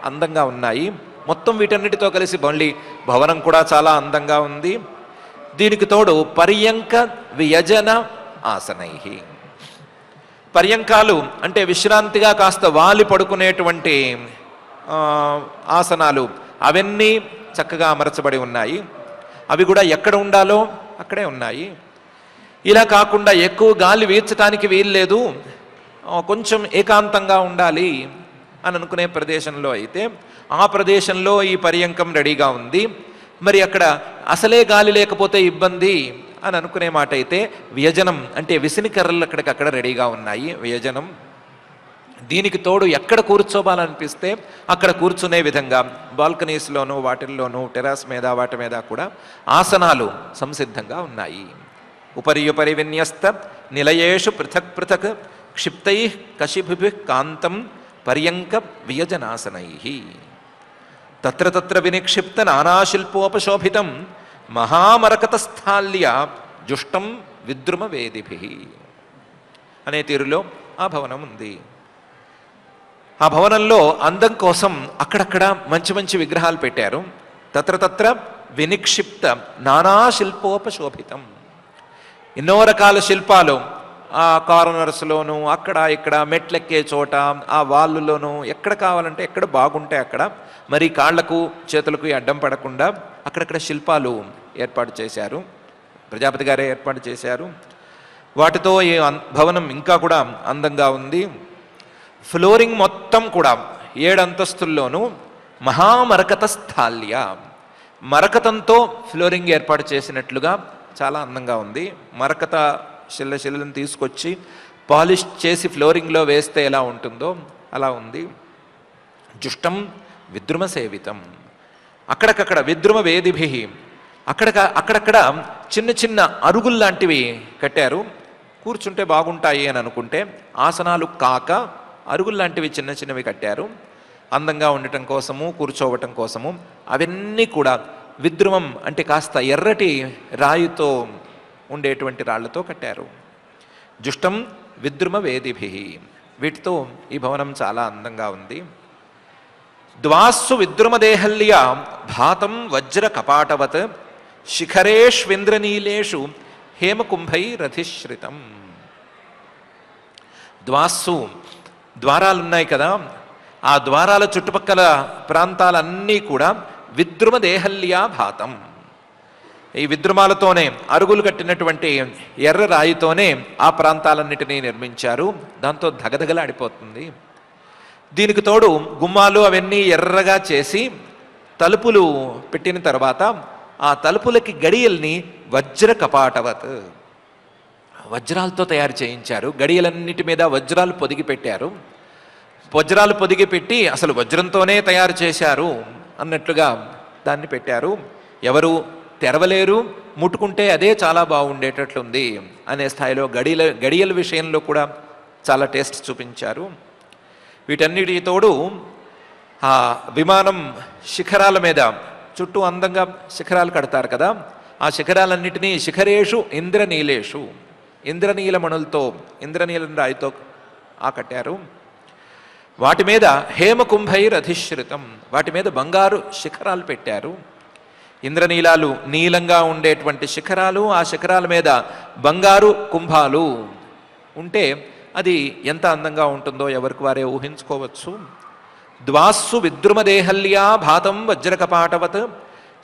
అందంగా ఉన్నాయి. మొత్తం వీటన్నిటితో కలిసి మళ్ళీ భవనం కూడా చాలా అందంగా ఉంది. దీనికి తోడు పర్యంక వ్యజన ఆసనై, పర్యంకాలు అంటే విశ్రాంతిగా కాస్త వాలి పడుకునేటువంటి ఆసనాలు, అవన్నీ చక్కగా అమర్చబడి ఉన్నాయి. అవి కూడా ఎక్కడ ఉండాలో అక్కడే ఉన్నాయి. ఇలా కాకుండా ఎక్కువ గాలి వీచటానికి వీల్లేదు, కొంచెం ఏకాంతంగా ఉండాలి అని అనుకునే ప్రదేశంలో అయితే ఆ ప్రదేశంలో ఈ పర్యంకం రెడీగా ఉంది. మరి అక్కడ అసలే గాలి లేకపోతే ఇబ్బంది అని అనుకునే మాట అయితే వ్యజనం అంటే విసినికర్రలు అక్కడికక్కడ రెడీగా ఉన్నాయి. వ్యజనం, దీనికి తోడు ఎక్కడ కూర్చోవాలనిపిస్తే అక్కడ కూర్చునే విధంగా బాల్కనీస్లోనూ వాటిల్లోనూ టెరాస్ మీద వాటి మీద కూడా ఆసనాలు సంసిద్ధంగా ఉన్నాయి. ఉపరి విన్యస్త నిలయేషు పృథక్ పృథక్ క్షిప్తై కశిభిభి కాంతం పర్యంక వ్యజనాసనై తత్ర వినిక్షిప్త నానాశిల్పోపశోభితం మహామరకతస్థాల్య జుష్టం విద్రుమ వేదిభి అనే తీరులో ఆ భవనం ఉంది. ఆ భవనంలో అందం కోసం అక్కడక్కడ మంచి మంచి విగ్రహాలు పెట్టారు. తత్ర వినిక్షిప్త నానాశిల్పోపశోభితం, ఎన్నో రకాల శిల్పాలు ఆ కార్నర్స్లోనూ అక్కడ ఇక్కడ మెట్లెక్కే చోట ఆ వాళ్ళులోనూ ఎక్కడ కావాలంటే ఎక్కడ బాగుంటే అక్కడ, మరి కాళ్లకు చేతులకు అడ్డం పడకుండా అక్కడక్కడ శిల్పాలు ఏర్పాటు చేశారు. ప్రజాపతి గారే ఏర్పాటు చేశారు. వాటితో ఈ భవనం ఇంకా కూడా అందంగా ఉంది. ఫ్లోరింగ్ మొత్తం కూడా 7 అంతస్తుల్లోనూ మహామరకత స్థాల్య, మరకతంతో ఫ్లోరింగ్ ఏర్పాటు చేసినట్లుగా చాలా అందంగా ఉంది. మరకత శిలను తీసుకొచ్చి పాలిష్ చేసి ఫ్లోరింగ్లో వేస్తే ఎలా ఉంటుందో అలా ఉంది. జుష్టం విద్రుమ సేవితం, అక్కడక్కడ విద్రుమ వేదిభి, అక్కడక్కడ చిన్న చిన్న అరుగుల్లాంటివి కట్టారు. కూర్చుంటే బాగుంటాయి అని అనుకుంటే ఆసనాలు కాక అరుగుల్లాంటివి చిన్న చిన్నవి కట్టారు అందంగా ఉండటం కోసము, కూర్చోవటం కోసము. అవన్నీ కూడా విద్రుమం అంటే కాస్త ఎర్రటి రాయితో ఉండేటువంటి రాళ్లతో కట్టారు. జుష్టం విద్రుమ వేదిభి, వీటితో ఈ భవనం చాలా అందంగా ఉంది. ద్వాస్సు విద్రుమదేహల్య భాతం వజ్ర కపాటవత్ శిఖరేష్వింద్రనీలేషు హేమకుంభైరధిశ్రితం. ద్వాస్సు ద్వారాలున్నాయి కదా, ఆ ద్వారాల చుట్టుపక్కల ప్రాంతాలన్నీ కూడా విద్రుమదేహల్యా భాతం, ఈ విద్రుమాలతోనే అరుగులు కట్టినటువంటి ఎర్ర రాయితోనే ఆ ప్రాంతాలన్నిటినీ నిర్మించారు. దాంతో ధగధగలాడిపోతుంది. దీనికి తోడు గుమ్మాలు అవన్నీ ఎర్రగా చేసి తలుపులు పెట్టిన తర్వాత ఆ తలుపులకి గడియల్ని వజ్ర కపాటవత్, వజ్రాలతో తయారు చేయించారు. గడియలన్నిటి మీద వజ్రాలు పొదిగి పెట్టారు. వజ్రాలు పొదిగి పెట్టి అసలు వజ్రంతోనే తయారు చేశారు అన్నట్లుగా దాన్ని పెట్టారు. ఎవరు తెరవలేరు, ముట్టుకుంటే అదే చాలా బాగుండేటట్లుంది అనే స్థాయిలో గడియల విషయంలో కూడా చాలా టేస్ట్ చూపించారు. వీటన్నిటి తోడు ఆ విమానం శిఖరాల మీద చుట్టూ అందంగా శిఖరాలు కడతారు కదా, ఆ శిఖరాలన్నిటినీ శిఖరేషు ఇంద్రనీలేషు, ఇంద్రనీలమణులతో, ఇంద్రనీల రాయితో కట్టారు. వాటి మీద హేమకుంభైరధిశ్రితం, వాటి మీద బంగారు శిఖరాలు పెట్టారు. ఇంద్రనీలాలు నీలంగా ఉండేటువంటి శిఖరాలు, ఆ శిఖరాల మీద బంగారు కుంభాలు ఉంటే అది ఎంత అందంగా ఉంటుందో ఎవరికి వారే ఊహించుకోవచ్చు. ద్వాస్సు విద్రుమదేహల్యా భాతం వజ్రకపాటవత్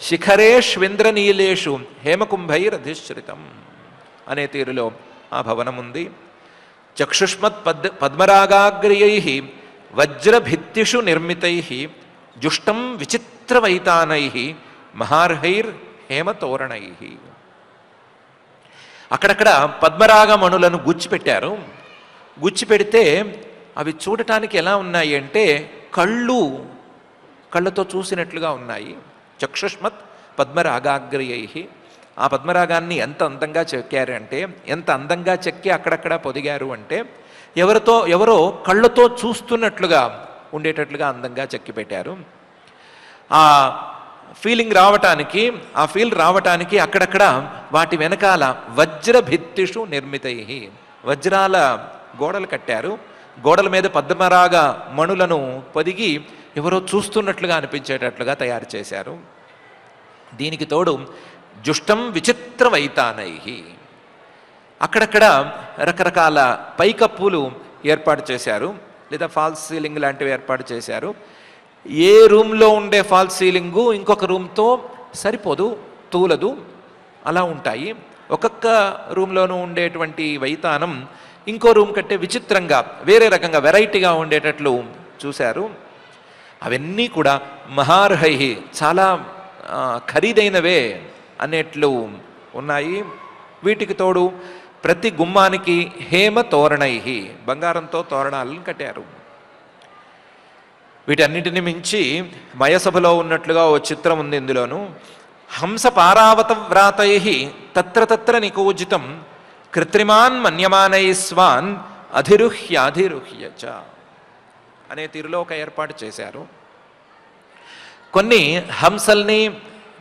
శిఖరేష్వింద్రనీలేషు హేమకుంభైరధిశ్రితం అనే తీరులో ఆ భవనం ఉంది. చక్షుష్మత్ పద్మరాగాగ్రయై వజ్రభిత్తిషు నిర్మితై జుష్టం విచిత్రవైతానై మహార్హైర్ హేమతోరణై. అక్కడక్కడ పద్మరాగమణులను గుచ్చిపెట్టారు. గుచ్చిపెడితే అవి చూడటానికి ఎలా ఉన్నాయి అంటే కళ్ళతో చూసినట్లుగా ఉన్నాయి. చక్షుష్మత్ పద్మరాగాగ్రయై, ఆ పద్మరాగాన్ని ఎంత అందంగా చెక్కారు అంటే, ఎంత అందంగా చెక్కి అక్కడక్కడ పొదిగారు అంటే ఎవరో కళ్ళతో చూస్తున్నట్లుగా ఉండేటట్లుగా అందంగా చెక్కి పెట్టారు. ఆ ఫీల్ రావటానికి అక్కడక్కడ వాటి వెనకాల వజ్రభిత్తిషు నిర్మితై, వజ్రాల గోడలు కట్టారు. గోడల మీద పద్మరాగ మణులను పొదిగి ఎవరో చూస్తున్నట్లుగా అనిపించేటట్లుగా తయారు చేశారు. దీనికి తోడు జుష్టం విచిత్రవైతానై, అక్కడక్కడ రకరకాల పైకప్పులు ఏర్పాటు చేశారు, లేదా ఫాల్స్ సీలింగ్ లాంటివి ఏర్పాటు చేశారు. ఏ రూమ్లో ఉండే ఫాల్స్ సీలింగు ఇంకొక రూమ్తో సరిపోదు, తూలదు, అలా ఉంటాయి. ఒక్కొక్క రూమ్లోనూ ఉండేటువంటి వైతానం ఇంకో రూమ్ కంటే విచిత్రంగా వేరే రకంగా వెరైటీగా ఉండేటట్లు చూశారు. అవన్నీ కూడా మహార్హై, చాలా ఖరీదైనవే అనేట్లు ఉన్నాయి. వీటికి తోడు ప్రతి గుమ్మానికి హేమ తోరణై, బంగారంతో తోరణాలను కట్టారు. వీటన్నిటిని మించి మయసభలో ఉన్నట్లుగా ఓ చిత్రం ఉంది. ఇందులోను హంస పారావత వ్రాతై తత్ర నికోజితం కృత్రిమాన్ మన్యమానై స్వాన్ అధిరుహ్య చ అనే తీరులో ఒక ఏర్పాటు చేశారు. కొన్ని హంసల్ని,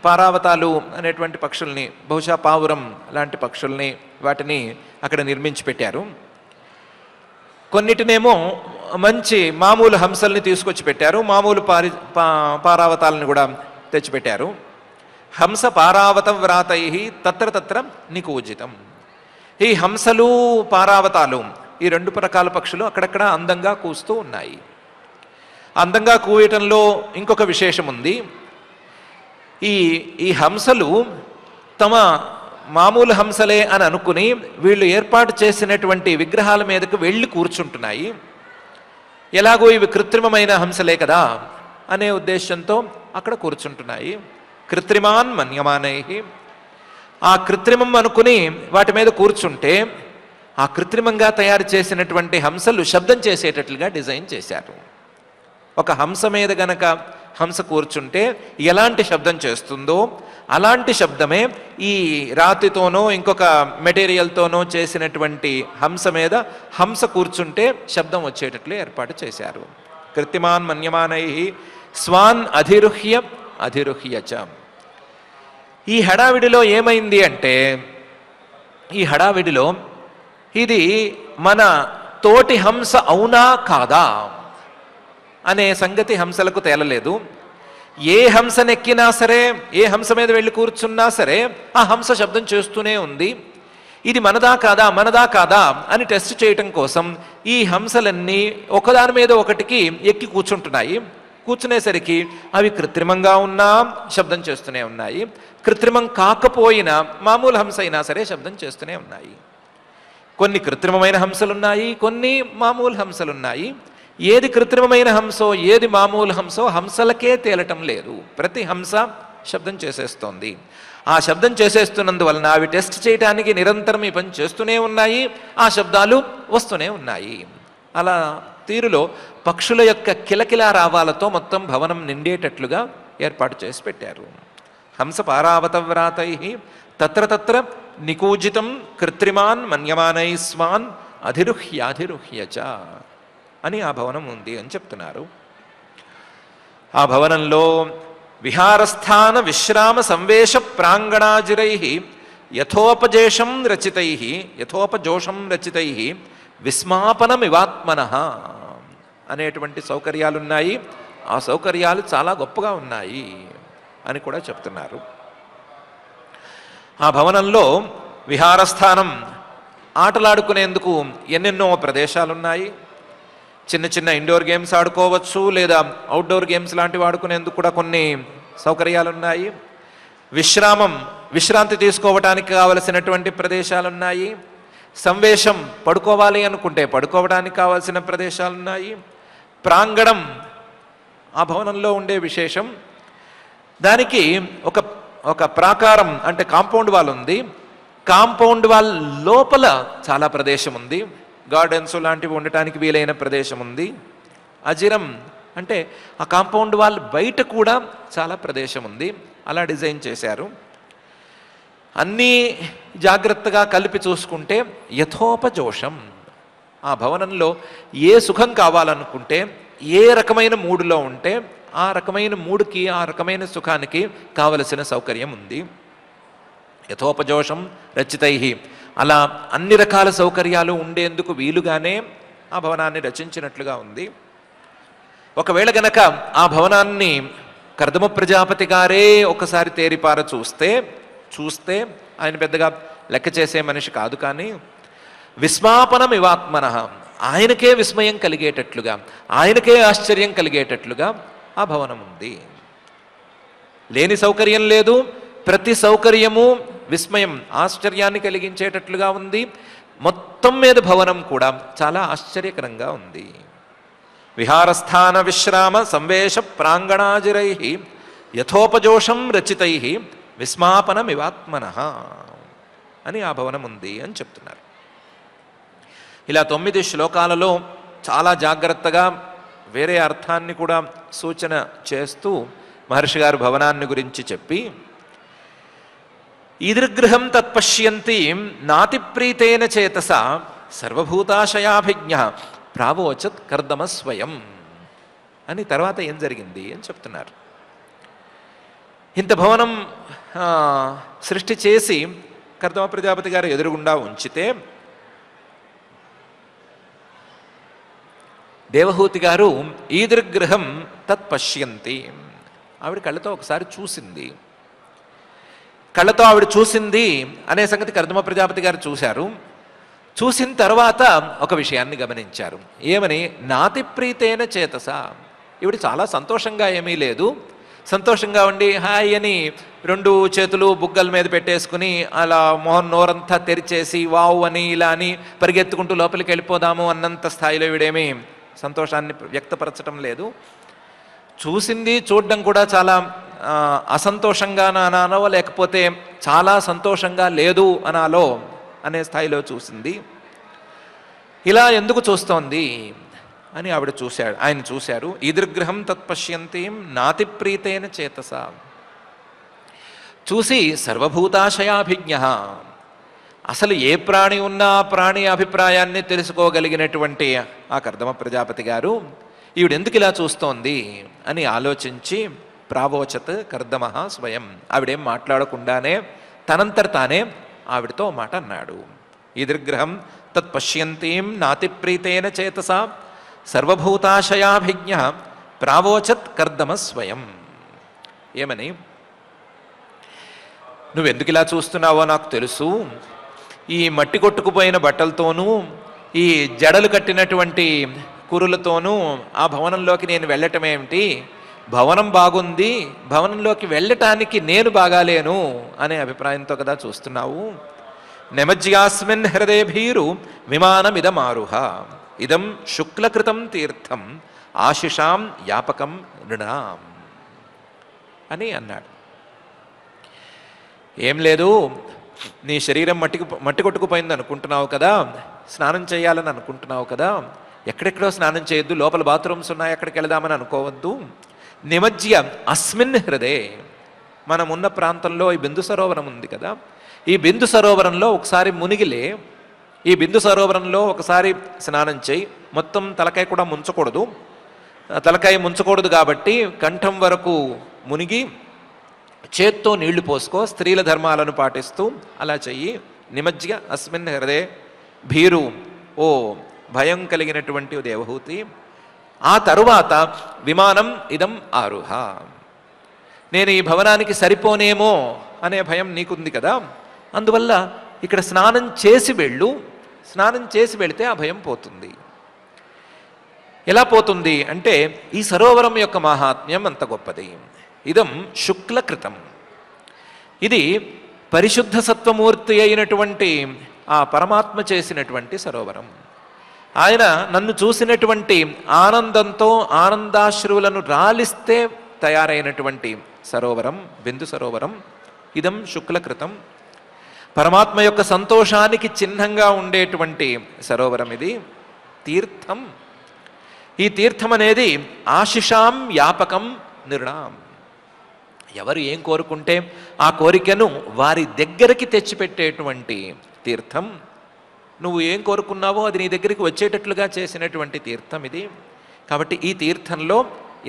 పారావతాలు అనేటువంటి పక్షుల్ని, బహుశా పావురం లాంటి పక్షుల్ని, వాటిని అక్కడ నిర్మించి పెట్టారు. కొన్నిటినేమో మంచి మామూలు హంసల్ని తీసుకొచ్చి పెట్టారు, మామూలు పారావతాలను కూడా తెచ్చిపెట్టారు. హంస పారావత వ్రాతై తత్ర నికోజితం. ఈ హంసలు, పారావతాలు, ఈ రెండు రకాల పక్షులు అక్కడక్కడ అందంగా కూస్తూ ఉన్నాయి. అందంగా కూయటంలో ఇంకొక విశేషం ఉంది. ఈ హంసలు తమ మామూలు హంసలే అని అనుకుని వీళ్ళు ఏర్పాటు చేసినటువంటి విగ్రహాల మీదకు వెళ్ళి కూర్చుంటున్నాయి. ఎలాగో ఇవి కృత్రిమమైన హంసలే కదా అనే ఉద్దేశంతో అక్కడ కూర్చుంటున్నాయి. కృత్రిమాన్ మన్యమానై, ఆ కృత్రిమం అనుకుని వాటి మీద కూర్చుంటే ఆ కృత్రిమంగా తయారు చేసినటువంటి హంసలు శబ్దం చేసేటట్లుగా డిజైన్ చేశారు. ఒక హంస మీద గనక హంస కూర్చుంటే ఎలాంటి శబ్దం చేస్తుందో అలాంటి శబ్దమే ఈ రాతితోనో ఇంకొక మెటీరియల్తోనో చేసినటువంటి హంస మీద హంస కూర్చుంటే శబ్దం వచ్చేటట్లు ఏర్పాటు చేశారు. కృత్రిమాన్ మన్యమానై స్వాన్ అధిరుహ్య చ. ఈ హడావిడిలో ఏమైంది అంటే, ఈ హడావిడిలో ఇది మన తోటి హంస అవునా కాదా అనే సంగతి హంసలకు తేలలేదు. ఏ హంసనెక్కినా సరే, ఏ హంస మీద వెళ్ళి కూర్చున్నా సరే ఆ హంస శబ్దం చేస్తూనే ఉంది. ఇది మనదా కాదా మనదా కాదా అని టెస్ట్ చేయటం కోసం ఈ హంసలన్నీ ఒకదాని మీద ఒకటికి ఎక్కి కూర్చుంటున్నాయి. కూర్చునేసరికి అవి కృత్రిమంగా ఉన్నా శబ్దం చేస్తూనే ఉన్నాయి, కృత్రిమం కాకపోయినా మామూలు హంస అయినా సరే శబ్దం చేస్తూనే ఉన్నాయి. కొన్ని కృత్రిమమైన హంసలున్నాయి, కొన్ని మామూలు హంసలున్నాయి. ఏది కృత్రిమమైన హంసో ఏది మామూలు హంసో హంసలకే తేలటం లేదు. ప్రతి హంస శబ్దం చేసేస్తోంది. ఆ శబ్దం చేసేస్తున్నందువలన అవి టెస్ట్ చేయడానికి నిరంతరం ఈ పని చేస్తూనే ఉన్నాయి, ఆ శబ్దాలు వస్తూనే ఉన్నాయి. అలా తీరులో పక్షుల యొక్క కిలకిలా రావాలతో మొత్తం భవనం నిండేటట్లుగా ఏర్పాటు చేసి పెట్టారు. హంస పారావతవ్రాతై తత్ర తత్ర నికూజితం కృత్రిమాన్ మన్యమానై స్వాన్ అధిరుహ్యాధిరుహ్యచ అని ఆ భవనం ఉంది అని చెప్తున్నారు. ఆ భవనంలో విహారస్థాన విశ్రామ సంవేశ ప్రాంగణాజిరై యథోపజేషం రచితై విస్మాపనమివాత్మనః అనేటువంటి సౌకర్యాలున్నాయి. ఆ సౌకర్యాలు చాలా గొప్పగా ఉన్నాయి అని కూడా చెప్తున్నారు. ఆ భవనంలో విహారస్థానం ఆటలాడుకునేందుకు ఎన్నెన్నో ప్రదేశాలున్నాయి. చిన్న చిన్న ఇండోర్ గేమ్స్ ఆడుకోవచ్చు, లేదా అవుట్డోర్ గేమ్స్ లాంటివి ఆడుకునేందుకు కూడా కొన్ని సౌకర్యాలున్నాయి. విశ్రాంతి తీసుకోవడానికి కావలసినటువంటి ప్రదేశాలున్నాయి. సంవేశం పడుకోవాలి అనుకుంటే పడుకోవడానికి కావాల్సిన ప్రదేశాలున్నాయి. ప్రాంగణం ఆ భవనంలో ఉండే విశేషం. దానికి ఒక ప్రాకారం అంటే కాంపౌండ్ వాల్ ఉంది. కాంపౌండ్ వాల్ లోపల చాలా ప్రదేశం ఉంది. గార్డెన్స్ లాంటివి ఉండటానికి వీలైన ప్రదేశం ఉంది. అజిరం అంటే ఆ కాంపౌండ్ వాల్ బయట కూడా చాలా ప్రదేశం ఉంది. అలా డిజైన్ చేశారు. అన్నీ జాగ్రత్తగా కలిపి చూసుకుంటే యథోపజోషం. ఆ భవనంలో ఏ సుఖం కావాలనుకుంటే, ఏ రకమైన మూడులో ఉంటే ఆ రకమైన మూడుకి, ఆ రకమైన సుఖానికి కావలసిన సౌకర్యం ఉంది. యథోపజోషం రచితై, అలా అన్ని రకాల సౌకర్యాలు ఉండేందుకు వీలుగానే ఆ భవనాన్ని రచించినట్లుగా ఉంది. ఒకవేళ గనక ఆ భవనాన్ని కర్దమ ప్రజాపతి గారే ఒకసారి తేరిపార చూస్తే ఆయన పెద్దగా లెక్క చేసే మనిషి కాదు, కానీ విస్మాపనం ఇవాత్మనః, ఆయనకే విస్మయం కలిగేటట్లుగా, ఆయనకే ఆశ్చర్యం కలిగేటట్లుగా ఆ భవనం ఉంది. లేని సౌకర్యం లేదు, ప్రతి సౌకర్యము విస్మయం ఆశ్చర్యాన్ని కలిగించేటట్లుగా ఉంది. మొత్తం మీద భవనం కూడా చాలా ఆశ్చర్యకరంగా ఉంది. విహారస్థాన విశ్రామ సంవేశ ప్రాంగణాజిరై యథోపజోషం రచితై విస్మాపనమివాత్మనః అని ఆ భవనం ఉంది అని చెప్తున్నారు. ఇలా 9 శ్లోకాలలో చాలా జాగ్రత్తగా వేరే అర్థాన్ని కూడా సూచన చేస్తూ మహర్షి గారు భవనాన్ని గురించి చెప్పి, ఈదృగృహం తత్పశ్యంతి నాతిప్రీతేన చేతస సర్వభూతాశయాభిజ్ఞ ప్రావోచత్ కర్దమ స్వయం అని తర్వాత ఏం జరిగింది అని చెప్తున్నారు. ఇంత భవనం సృష్టి చేసి కర్దమ ప్రజాపతి గారు ఎదురుగుండా ఉంచితే దేవహూతి గారు ఈదృగృహం తత్పశ్యంతి, ఆవిడ కళ్ళతో ఒకసారి చూసింది. కళ్ళతో ఆవిడ చూసింది అనే సంగతి కర్దమ ప్రజాపతి గారు చూశారు. చూసిన తర్వాత ఒక విషయాన్ని గమనించారు. ఏమని? నాతిప్రీతేన చేతస, ఈవిడ చాలా సంతోషంగా ఏమీ లేదు. సంతోషంగా ఉండి హాయ్ అని 2 చేతులు బుగ్గల మీద పెట్టేసుకుని అలా మొహన్ నోరంతా తెరిచేసి వావ్ అని ఇలా అని పరిగెత్తుకుంటూ లోపలికి వెళ్ళిపోదాము అన్నంత స్థాయిలో వీడేమీ సంతోషాన్ని వ్యక్తపరచడం లేదు. చూసింది, చూడడం కూడా చాలా అసంతోషంగా అనాలో లేకపోతే చాలా సంతోషంగా లేదు అనాలో అనే స్థాయిలో చూసింది. ఇలా ఎందుకు చూస్తోంది అని ఆయన చూశారు. ఈదృగృహం తత్పశ్యంతి నాతిప్రీతేన చేతస, చూసి సర్వభూతాశయాభిజ్ఞ, అసలు ఏ ప్రాణి ఉన్నా ప్రాణి అభిప్రాయాన్ని తెలుసుకోగలిగినటువంటి ఆ కర్దమ ప్రజాపతి గారు ఈవిడెందుకు ఇలా చూస్తోంది అని ఆలోచించి ప్రావోచత్ కర్దమ స్వయం, ఆవిడేం మాట్లాడకుండానే తనంతట తానే ఆవిడతో మాట అన్నాడు. ఈదృగృహం తత్పశ్యంతీం నాతిప్రీతేన చేతసా సర్వభూతాశయాభిజ్ఞ ప్రావోచత్ కర్దమ స్వయం. ఏమని? నువ్వెందుకు ఇలా చూస్తున్నావో నాకు తెలుసు. ఈ మట్టి కొట్టుకుపోయిన బట్టలతోనూ ఈ జడలు కట్టినటువంటి కురులతోనూ ఆ భవనంలోకి నేను వెళ్ళటం ఏమిటి? భవనం బాగుంది, భవనంలోకి వెళ్ళటానికి నేను బాగాలేను అనే అభిప్రాయంతో కదా చూస్తున్నావు. నిమజ్యాస్మిన్ హృదయభీరు విమానమిదమారుహ ఇదం శుక్లకృతం తీర్థం ఆశిషాం యాపకం నృణాం అని అన్నాడు. ఏం లేదు, నీ శరీరం మట్టి కొట్టుకుపోయింది అనుకుంటున్నావు కదా, స్నానం చేయాలని అనుకుంటున్నావు కదా, ఎక్కడెక్కడో స్నానం చేయొద్దు, లోపల బాత్రూమ్స్ ఉన్నాయి అక్కడికి వెళదామని అనుకోవద్దు. నిమజ్య అస్మిన్ హృదయ, మనం ఉన్న ప్రాంతంలో ఈ బిందు సరోవరం ఉంది కదా, ఈ బిందు సరోవరంలో ఒకసారి మునిగిలే, ఈ బిందు సరోవరంలో ఒకసారి స్నానం చేయి. మొత్తం తలకాయ కూడా ముంచకూడదు, తలకాయ ముంచకూడదు కాబట్టి కంఠం వరకు మునిగి చేత్తో నీళ్లు పోసుకో, స్త్రీల ధర్మాలను పాటిస్తూ అలా చెయ్యి. నిమజ్య అస్మిన్ హృదయ భీరు, ఓ భయం కలిగినటువంటి దేవహూతి. ఆ తరువాత విమానం ఇదం ఆరుహ, నేను ఈ భవనానికి సరిపోనేమో అనే భయం నీకుంది కదా, అందువల్ల ఇక్కడ స్నానం చేసి వెళ్ళు. స్నానం చేసి వెళితే ఆ భయం పోతుంది. ఎలా పోతుంది అంటే, ఈ సరోవరం యొక్క మహాత్మ్యం అంత గొప్పది. ఇదం శుక్లకృతం, ఇది పరిశుద్ధ సత్వమూర్తి అయినటువంటి ఆ పరమాత్మ చేసినటువంటి సరోవరం. ఆయన నన్ను చూసినటువంటి ఆనందంతో ఆనందాశ్రువులను రాలిస్తే తయారైనటువంటి సరోవరం బిందు సరోవరం. ఇదం శుక్లకృతం, పరమాత్మ యొక్క సంతోషానికి చిహ్నంగా ఉండేటువంటి సరోవరం ఇది. తీర్థం, ఈ తీర్థం అనేది ఆశిషాం యాపకం నృణాం, ఎవరు ఏం కోరుకుంటే ఆ కోరికను వారి దగ్గరికి తెచ్చిపెట్టేటువంటి తీర్థం. నువ్వు ఏం కోరుకున్నావో అది నీ దగ్గరికి వచ్చేటట్లుగా చేసినటువంటి తీర్థం ఇది. కాబట్టి ఈ తీర్థంలో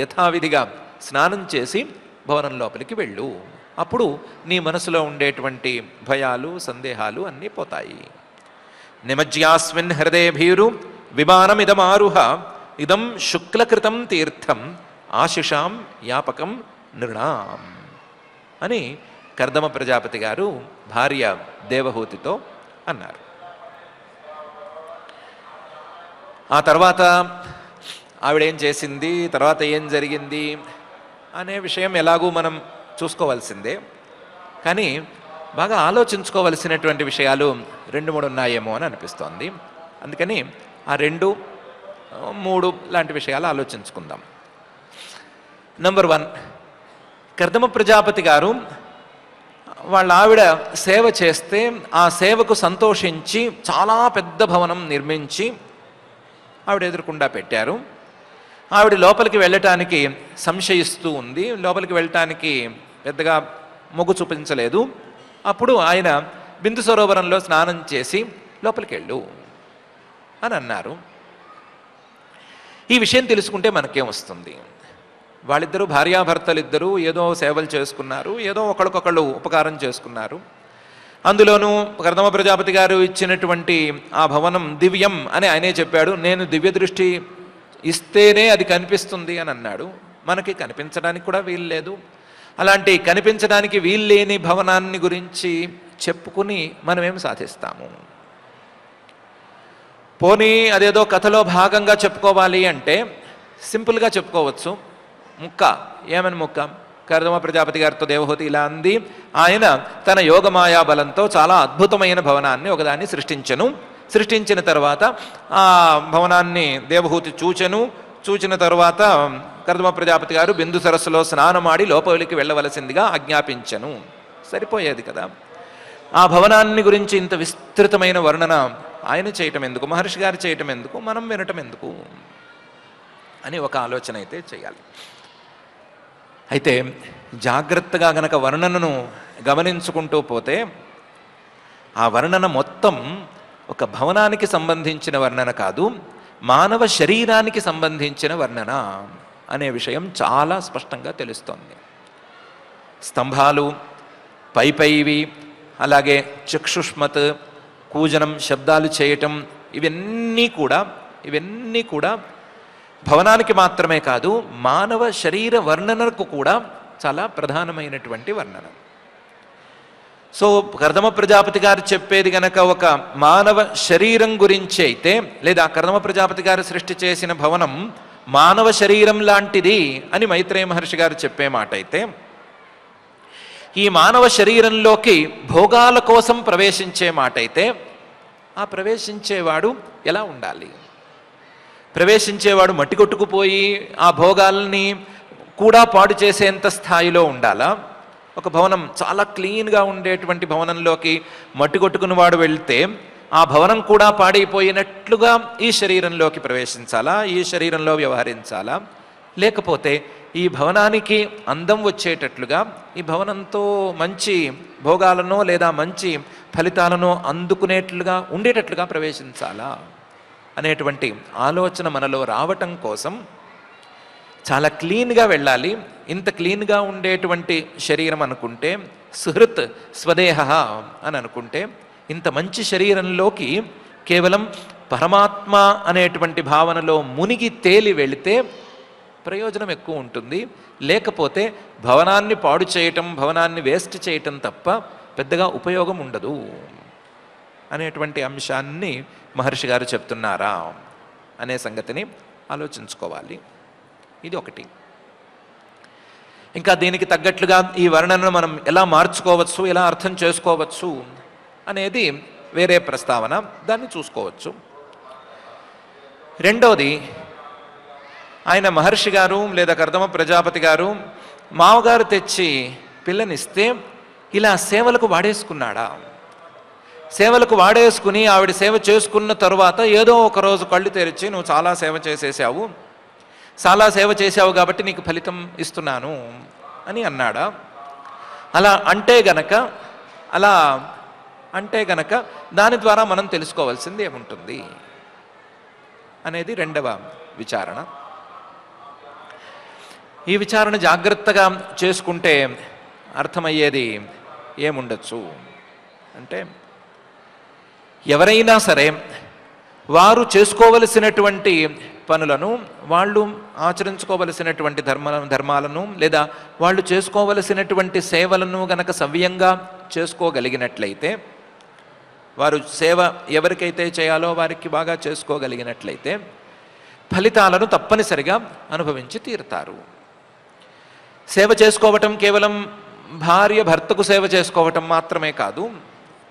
యథావిధిగా స్నానం చేసి భవనం లోపలికి వెళ్ళు, అప్పుడు నీ మనసులో ఉండేటువంటి భయాలు సందేహాలు అన్నీ పోతాయి. నిమజ్యాస్మిన్ హృదయభీరు విమానమిదమారుహ ఇదం శుక్లకృతం తీర్థం ఆశిషాం యాపకం నృణాం అని కర్దమ ప్రజాపతి గారు భార్య దేవహూతితో అన్నారు. ఆ తర్వాత ఆవిడేం చేసింది, తర్వాత ఏం జరిగింది అనే విషయం ఎలాగూ మనం చూసుకోవాల్సిందే. కానీ బాగా ఆలోచించుకోవలసినటువంటి విషయాలు 2-3 ఉన్నాయేమో అని అనిపిస్తోంది. అందుకని ఆ 2-3 లాంటి విషయాలు ఆలోచించుకుందాం. నంబర్ 1, కర్దమ ప్రజాపతి గారు వాళ్ళ ఆవిడ సేవ చేస్తే ఆ సేవకు సంతోషించి చాలా పెద్ద భవనం నిర్మించి ఆవిడ ఎదురుకుండా పెట్టారు. ఆవిడ లోపలికి వెళ్ళటానికి సంశయిస్తూ ఉంది, లోపలికి వెళ్ళటానికి పెద్దగా మొగ్గు చూపించలేదు. అప్పుడు ఆయన బిందు సరోవరంలో స్నానం చేసి లోపలికి వెళ్ళు అని అన్నారు. ఈ విషయం తెలుసుకుంటే మనకేం వస్తుంది? వాళ్ళిద్దరూ భార్యాభర్తలిద్దరూ ఏదో సేవలు చేసుకున్నారు, ఏదో ఒకళ్ళకొకళ్ళు ఉపకారం చేసుకున్నారు. అందులోనూ కర్దమ ప్రజాపతి గారు ఇచ్చినటువంటి ఆ భవనం దివ్యం అని ఆయనే చెప్పాడు. నేను దివ్య దృష్టి ఇస్తేనే అది కనిపిస్తుంది అని అన్నాడు. మనకి కనిపించడానికి కూడా వీలు లేదు. అలాంటి కనిపించడానికి వీల్లేని భవనాన్ని గురించి చెప్పుకుని మనమేం సాధిస్తాము? పోనీ అదేదో కథలో భాగంగా చెప్పుకోవాలి అంటే సింపుల్గా చెప్పుకోవచ్చు. ముక్క ఏమని ముక్క? కర్దమ ప్రజాపతి గారితో దేవహూతి ఇలా అంది, ఆయన తన యోగమాయా బలంతో చాలా అద్భుతమైన భవనాన్ని ఒకదాన్ని సృష్టించిన తర్వాత ఆ భవనాన్ని దేవహూతి చూచిన తర్వాత కర్దమ ప్రజాపతి గారు బిందు సరస్సులో స్నానమాడి లోపలికి వెళ్ళవలసిందిగా ఆజ్ఞాపించను. సరిపోయేది కదా. ఆ భవనాన్ని గురించి ఇంత విస్తృతమైన వర్ణన ఆయన చేయటం ఎందుకు, మహర్షి గారు చేయటం ఎందుకు, మనం వినటం ఎందుకు అని ఒక ఆలోచన అయితే చేయాలి. అయితే జాగ్రత్తగా గనక వర్ణనను గమనించుకుంటూ పోతే ఆ వర్ణన మొత్తం ఒక భవనానికి సంబంధించిన వర్ణన కాదు, మానవ శరీరానికి సంబంధించిన వర్ణన అనే విషయం చాలా స్పష్టంగా తెలుస్తోంది. స్తంభాలు పైవి, అలాగే చక్షుష్మత్, కూజనం, శబ్దాలు చేయటం, ఇవన్నీ కూడా భవనానికి మాత్రమే కాదు, మానవ శరీర వర్ణనకు కూడా చాలా ప్రధానమైనటువంటి వర్ణన. సో కర్దమ ప్రజాపతి గారు చెప్పేది గనక ఒక మానవ శరీరం గురించి అయితే, లేదా కర్దమ ప్రజాపతి గారు సృష్టి చేసిన భవనం మానవ శరీరం లాంటిది అని మైత్రేయ మహర్షి గారు చెప్పే మాట అయితే, ఈ మానవ శరీరంలోకి భోగాల కోసం ప్రవేశించే మాట అయితే, ఆ ప్రవేశించేవాడు ఎలా ఉండాలి? ప్రవేశించేవాడు మట్టి కొట్టుకుపోయి ఆ భోగాల్ని కూడా పాడు చేసేంత స్థాయిలో ఉండాలా? ఒక భవనం చాలా క్లీన్గా ఉండేటువంటి భవనంలోకి మట్టి కొట్టుకున్నవాడు వెళ్తే ఆ భవనం కూడా పాడైపోయినట్లుగా ఈ శరీరంలోకి ప్రవేశించాలా? ఈ శరీరంలో వ్యవహరించాలా? లేకపోతే ఈ భవనానికి అందం వచ్చేటట్లుగా, ఈ భవనంతో మంచి భోగాలను లేదా మంచి ఫలితాలను అందుకునేట్లుగా ఉండేటట్లుగా ప్రవేశించాలా అనేటువంటి ఆలోచన మనలో రావటం కోసం చాలా క్లీన్గా వెళ్ళాలి. ఇంత క్లీన్గా ఉండేటువంటి శరీరం అనుకుంటే, సుహృత్ స్వదేహ అని అనుకుంటే, ఇంత మంచి శరీరంలోకి కేవలం పరమాత్మ అనేటువంటి భావనలో మునిగి తేలి వెళితే ప్రయోజనం ఎక్కువ ఉంటుంది. లేకపోతే భవనాన్ని పాడు చేయటం, భవనాన్ని వేస్ట్ చేయటం తప్ప పెద్దగా ఉపయోగం ఉండదు అనేటువంటి అంశాన్ని మహర్షి గారు చెప్తున్నారా అనే సంగతిని ఆలోచించుకోవాలి. ఇది ఒకటి. ఇంకా దీనికి తగ్గట్లుగా ఈ వర్ణనను మనం ఎలా మార్చుకోవచ్చు, ఎలా అర్థం చేసుకోవచ్చు అనేది వేరే ప్రస్తావన, దాన్ని చూసుకోవచ్చు. రెండోది, ఆయన మహర్షి గారు లేదా కర్దమ ప్రజాపతి గారు మామగారు తెచ్చి పిల్లనిస్తే ఇలా సేవలకు వాడేసుకున్నాడా? సేవలకు వాడేసుకుని ఆవిడ సేవ చేసుకున్న తరువాత ఏదో ఒకరోజు కళ్ళు తెరిచి నువ్వు చాలా సేవ చేసేసావు, చాలా సేవ చేసావు కాబట్టి నీకు ఫలితం ఇస్తున్నాను అని అన్నాడా? అలా అంటే గనక దాని ద్వారా మనం తెలుసుకోవాల్సింది ఏముంటుంది అనేది రెండవ విచారణ. ఈ విచారణ జాగ్రత్తగా చేసుకుంటే అర్థమయ్యేది ఏముండొచ్చు అంటే, ఎవరైనా సరే వారు చేసుకోవలసినటువంటి పనులను, వాళ్ళు ఆచరించుకోవలసినటువంటి ధర్మాలను లేదా వాళ్ళు చేసుకోవలసినటువంటి సేవలను గనక సవ్యంగా చేసుకోగలిగినట్లయితే, వారు సేవ ఎవరికైతే చేయాలో వారికి బాగా చేసుకోగలిగినట్లయితే ఫలితాలను తప్పనిసరిగా అనుభవించి తీరుతారు. సేవ చేసుకోవటం కేవలం భార్య భర్తకు సేవ చేసుకోవటం మాత్రమే కాదు,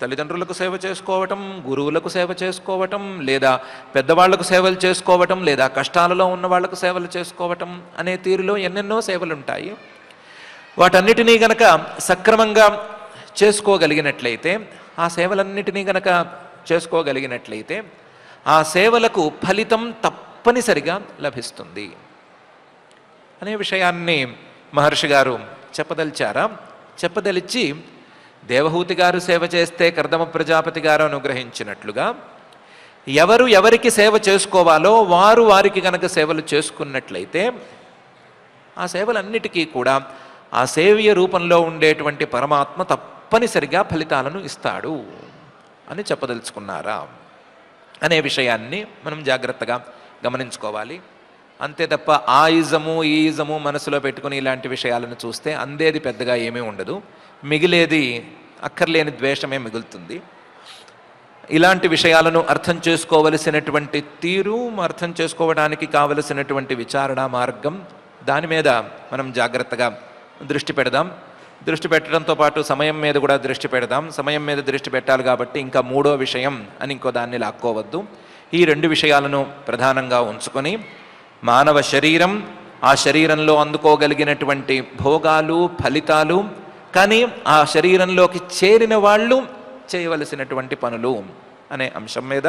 తల్లిదండ్రులకు సేవ చేసుకోవటం, గురువులకు సేవ చేసుకోవటం, లేదా పెద్దవాళ్లకు సేవలు చేసుకోవటం, లేదా కష్టాలలో ఉన్న వాళ్లకు సేవలు చేసుకోవటం అనే తీరులో ఎన్నెన్నో సేవలు ఉంటాయి. వాటన్నిటినీ గనక సక్రమంగా చేసుకోగలిగినట్లయితే, ఆ సేవలన్నిటినీ గనక చేసుకోగలిగినట్లయితే ఆ సేవలకు ఫలితం తప్పనిసరిగా లభిస్తుంది అనే విషయాన్ని మహర్షి గారు చెప్పదలిచారా? చెప్పదలిచి దేవహూతి గారు సేవ చేస్తే కర్దమ ప్రజాపతి గారు అనుగ్రహించినట్లుగా ఎవరు ఎవరికి సేవ చేసుకోవాలో వారు వారికి గనక సేవలు చేసుకున్నట్లయితే ఆ సేవలన్నిటికీ కూడా ఆ సేవ్య రూపంలో ఉండేటువంటి పరమాత్మ తప్పనిసరిగా ఫలితాలను ఇస్తాడు అని చెప్పదలుచుకున్నారా అనే విషయాన్ని మనం జాగ్రత్తగా గమనించుకోవాలి. అంతే తప్ప ఆ ఇజము ఈ ఇజము మనసులో పెట్టుకుని ఇలాంటి విషయాలను చూస్తే అందేది పెద్దగా ఏమీ ఉండదు, మిగిలేది అక్కర్లేని ద్వేషమే మిగులుతుంది. ఇలాంటి విషయాలను అర్థం చేసుకోవలసినటువంటి తీరు, అర్థం చేసుకోవడానికి కావలసినటువంటి విచారణ మార్గం, దాని మీద మనం జాగ్రత్తగా దృష్టి పెడదాం. దృష్టి పెట్టడంతో పాటు సమయం మీద కూడా దృష్టి పెడదాం. సమయం మీద దృష్టి పెట్టాలి కాబట్టి ఇంకా మూడో విషయం అని ఇంకో దాన్ని లాక్కోవద్దు. ఈ రెండు విషయాలను ప్రధానంగా ఉంచుకొని మానవ శరీరం, ఆ శరీరంలో అందుకోగలిగినటువంటి భోగాలు, ఫలితాలు, కానీ ఆ శరీరంలోకి చేరిన వాళ్ళు చేయవలసినటువంటి పనులు అనే అంశం మీద,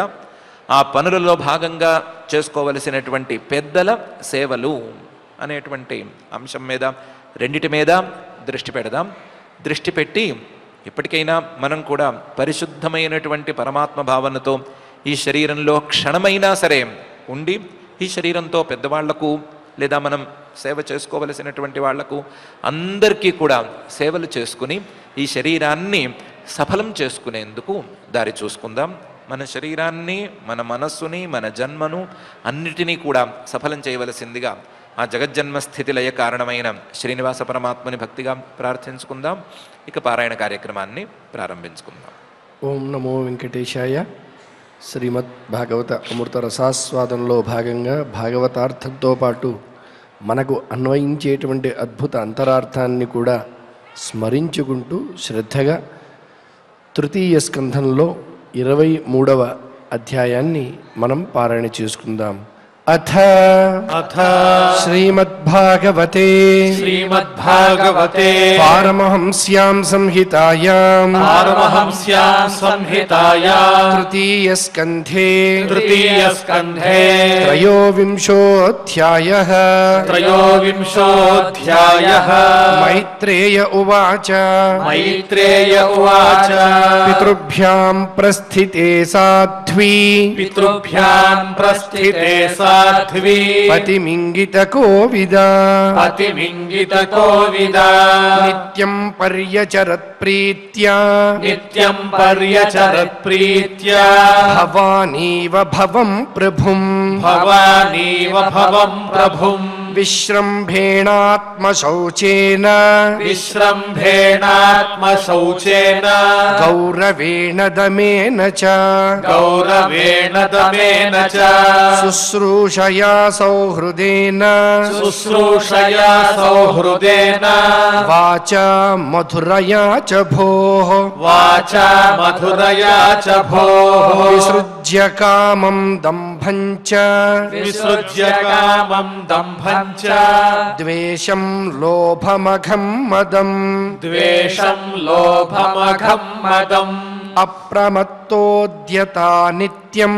ఆ పనులలో భాగంగా చేసుకోవలసినటువంటి పెద్దల సేవలు అనేటువంటి అంశం మీద, రెండిటి మీద దృష్టి పెడదాం. దృష్టి పెట్టి ఎప్పటికైనా మనం కూడా పరిశుద్ధమైనటువంటి పరమాత్మ భావనతో ఈ శరీరంలో క్షణమైనా సరే ఉండి, ఈ శరీరంతో పెద్దవాళ్లకు లేదా మనం సేవ చేసుకోవలసినటువంటి వాళ్లకు అందరికీ కూడా సేవలు చేసుకుని ఈ శరీరాన్ని సఫలం చేసుకునేందుకు దారి చూసుకుందాం. మన శరీరాన్ని, మన మనస్సుని, మన జన్మను అన్నిటినీ కూడా సఫలం చేయవలసిందిగా ఆ జగజ్జన్మ స్థితి లయ కారణమైన శ్రీనివాస పరమాత్మని భక్తిగా ప్రార్థించుకుందాం. ఇక పారాయణ కార్యక్రమాన్ని ప్రారంభించుకుందాం. ఓం నమో వెంకటేశాయ. శ్రీమద్ భాగవత అమృత రసాస్వాదంలో భాగంగా భాగవతార్థంతో పాటు మనకు అన్వయించేటువంటి అద్భుత అంతరార్థాన్ని కూడా స్మరించుకుంటూ శ్రద్ధగా తృతీయ స్కంధంలో 23వ అధ్యాయాన్ని మనం పారాయణ చేసుకుందాం. అథ శ్రీమద్భాగవతే పారమహంస్యాం సంహితాయాం తృతీయ స్కంధే త్రయోవింశోऽధ్యాయః మైత్రేయ ఉవాచ పితృభ్యాం ప్రస్థితే సాధ్వీ పతిమింగిత కోవిదా నిత్యం పర్యచరత్ ప్రీత్యా భవానీవ భవం ప్రభుం విశ్రంభేణాత్మశౌచేన గౌరవేణ దమేన చ శుశ్రూషయా సౌహృదేన వాచా మధురయా చ భోః విసృజ్య కామం దంభం చ ద్వేషం లోభమఘం మదం అప్రమత్తోద్యతా నిత్యం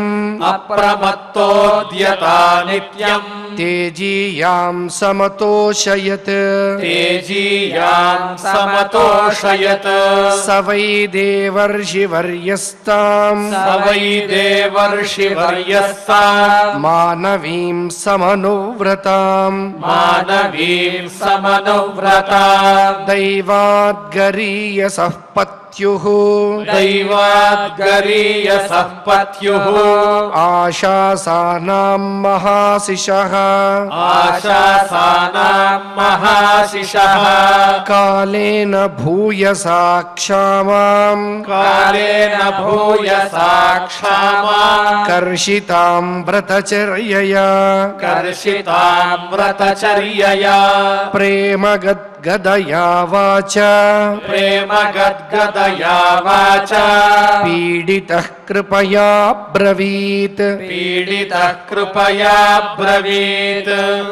తేజీయాం సమతోషయత్ స వై దేవర్షివర్యస్తాం మానవీం సమనువ్రతాం దైవాద్గరీయసః పత్యుః ఆశాసానాం మహాశిషః కాలేన భూయసా క్షామాం కర్షితాం వ్రతచర్యయా ప్రేమగద్గదయా వాచా పీడితః కృపయా బ్రవీత్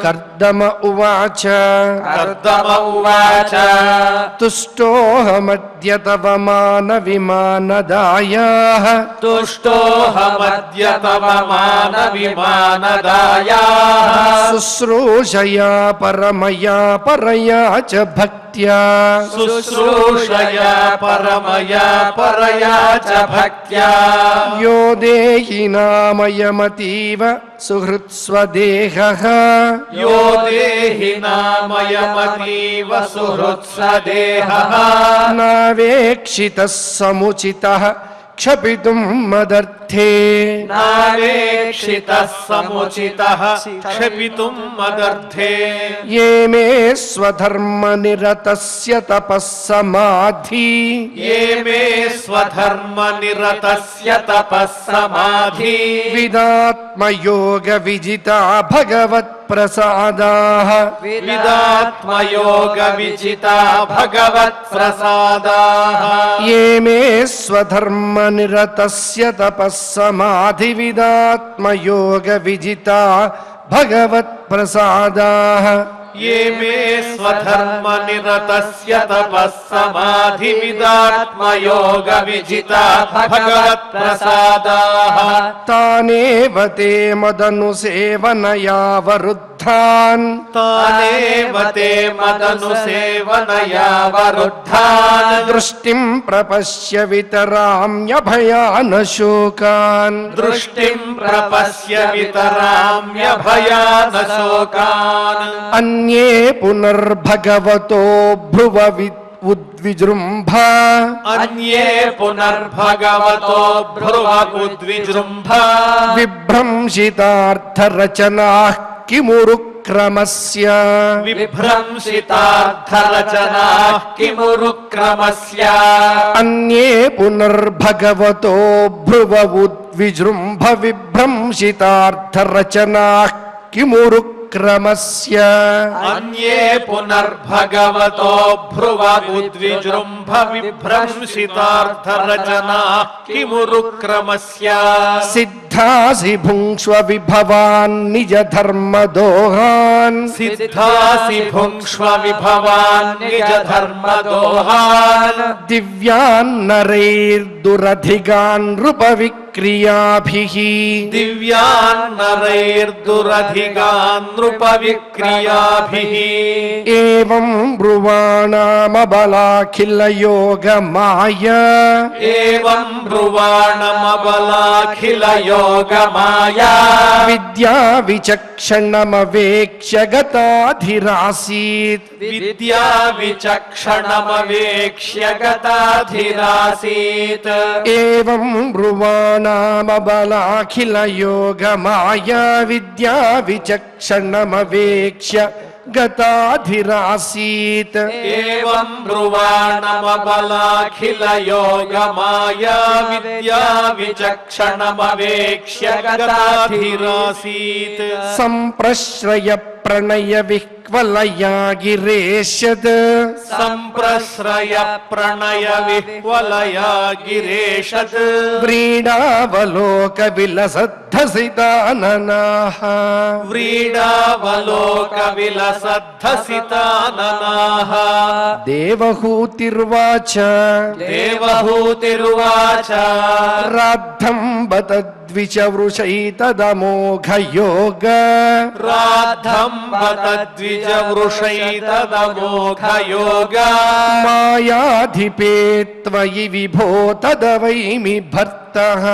కర్దమ ఉవాచ తుష్టోహమద్య తవ మానవిమానదాయాః శుశ్రూషయా పరమయా పరయా చ భక్త్యా యో దేహినామయమతీవ సుహృత్స్వదేహః నావేక్షితః సముచితః క్షపితుం మదర్థే ఏ మే స్వధర్మ నిరతస్య తపస్సమాధి విదాత్మయోగ విజితా భగవత్ ప్రసాదాః ఏ మే స్వధర్మ నిరతస్య తపస్సమాధి విదాత్మయోగ విజితా భగవత్ ప్రసాదాః ये मे स्वधर्म निरतस्य तपस्समाधि विदात्मयोग विजिता भगवत् प्रसादाः तानेव ते मदनुसेवनया वरुद्धान् दृष्टिं प्रपश्य वितराम्यभयानशोकान् अन्ये पुनर्भगवतो भ्रुव ఉద్విజృంభ అన్యే పునర్భగవతో భ్రువ ఉద్విజృంభ విభ్రంశితార్థరచనాః కిమురు క్రమస్య విభ్రంశితార్థరచనాః కిమురు క్రమస్య అన్యే పునర్భగవతో భ్రువ ఉద్విజృంభ విభ్రంశితార్థరచనాః కిమురు క్రమస్య అన్యే పునర్భగవతో భ్రువ ఉద్విజృంభ విభ్రంశితార్థరచనాః కిమురు క్రమస్య సిద్ధాసి భుంక్ష్వ విభవాన్ నిజ ధర్మదోహాన్ సిద్ధాసి భుంక్ష్వ విభవాన్ నిజ ధర్మదోహాన్ దివ్యాన్ నరైర్దురధిగాన్ నృప విక్రియాభిః దివ్యాన్ నరైర్దురధిగాన్ నృప విక్రియాభిః ఏవం బ్రువాణామబలాఖిల యోగ మాయా ఏవం బ్రువాణమబలాఖిల యోగ మాయా విద్యా విచక్షణమవేక్ష్య గతాధిరాసీత్ విద్యా విచక్షణమవేక్ష్య గతాధిరాసీత్ ఏవం బ్రువాణామబలాఖిల యోగ మాయా విద్యా విచక్షణమవేక్ష్య గతాధిరాసీత్ ఏవం బ్రువాణమబలాఖిల యోగ మాయా విద్యా విచక్షణమవేక్ష్య గతాధిరాసీత్ సంప్రశ్రయ ప్రణయ విహ్వలయా గిరేశద్ సంప్రశ్రయ ప్రణయ విహ్వలయా గిరేషత్ వ్రీడావలోక విలసద్ధసితాననాః వ్రీడావలోక విలసద్ధసితాననాః దేవహూతిర్వాచ దేవహూతిరువాచ రాద్ధం బతద్విచ వృషైతదమోఘ యోగ రాద్ధం బతద్విజ వృషైతదమోఘ యోగ మాయాధిపే త్వయి విభో తదవైమి భర్తః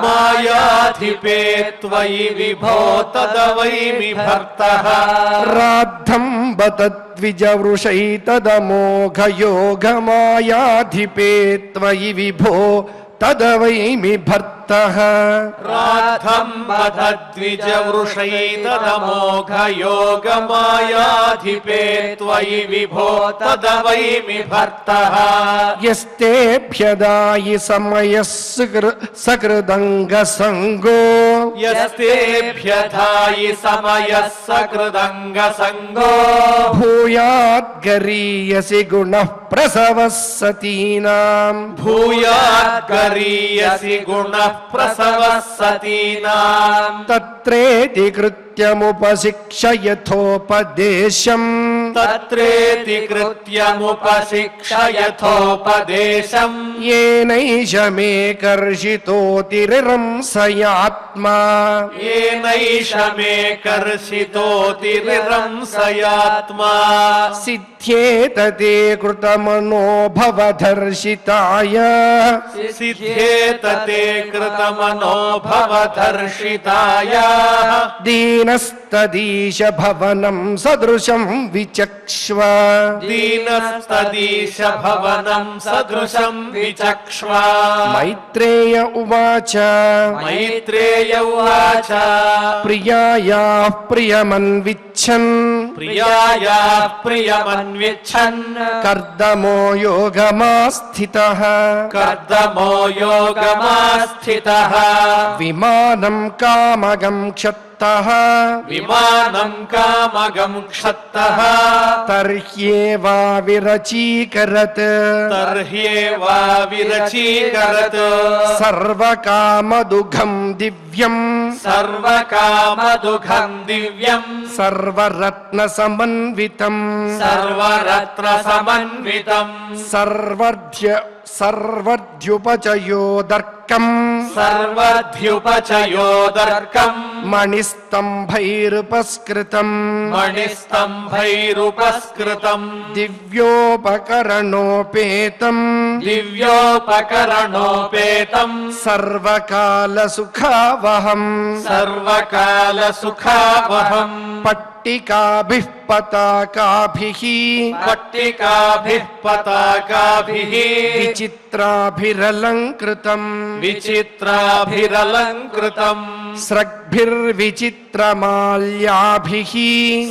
మాయాధిపే త్వయి విభో తదవైమి భర్తః రాద్ధం బతద్విజ వృషైతదమోఘ యోగ మాయాధిపే త్వయి విభో తదవైమి భర్తః రాధం బతద్విజ వృషైతదమోఘ యోగ మాయాధిపే త్వయి విభో తదవైమి భర్తః యస్తేభ్యదాయి సమయః సకృదంగ సంగో యస్తేభ్యధాయి సమయః సకృదంగ సంగో భూయాద్గరీయసి గుణః ప్రసవः సతీనాం భూయాద్గరీయసి గుణః ప్రసవः సతీనాం తత్రేతి కృత్యముపశిక్ష యథోపదేశం తత్రేతి కృత్యముపశిక్ష యథోపదేశం येनैष मे कर्षितोतिरिंसयात्मा येनैष मे कर्षितोतिरिंसयात्मा सिद्ध्येतते कृतमनो भवधर्षिताय सिद्ध्येतते कृतमनो भवधर्षिताय दीनस्तदीश भवनं सदृशं विचक्ष्व दीनस्तदीश भवनं सदृशं विचक्ष्व मैत्रेय उवाच मैत्रेय उवाच प्रियायाः प्रियमन्विच्छन् प्रियायाः प्रियमन्विच्छन् कर्दमो योगमास्थितः कर्दमो योगमास्थितः विमानं कामगं क्षत्तः विमानं कामगं क्षत्तः तर्ह्येवाविरचीकरत् तर्ह्येवाविरचीकरत् सर्वकामदुघं दिव्यम् सर्वकामदुघं दिव्यम् सर्वरत्नसमन्वितम् सर्वरत्नसमन्वितम् सर्वर्ध्युपचयोदर्कम् सर्वध्युपचयोदर्कम् मणिस्तम्भैरुपस्कृतम् मणिस्तम्भैरुपस्कृतम् दिव्योपकरणोपेतम् दिव्योपकरणोपेतम् सर्वकालसुखावहम् सर्वकालसुखावहम् पट्ट पट्टिकाभिः पताकाभिः पट्टिकाभिः पताकाभिः विचित्राभिरलङ्कृतम् विचित्राभिरलङ्कृतम् स्रग्भिर्विचित्रमाल्याभिः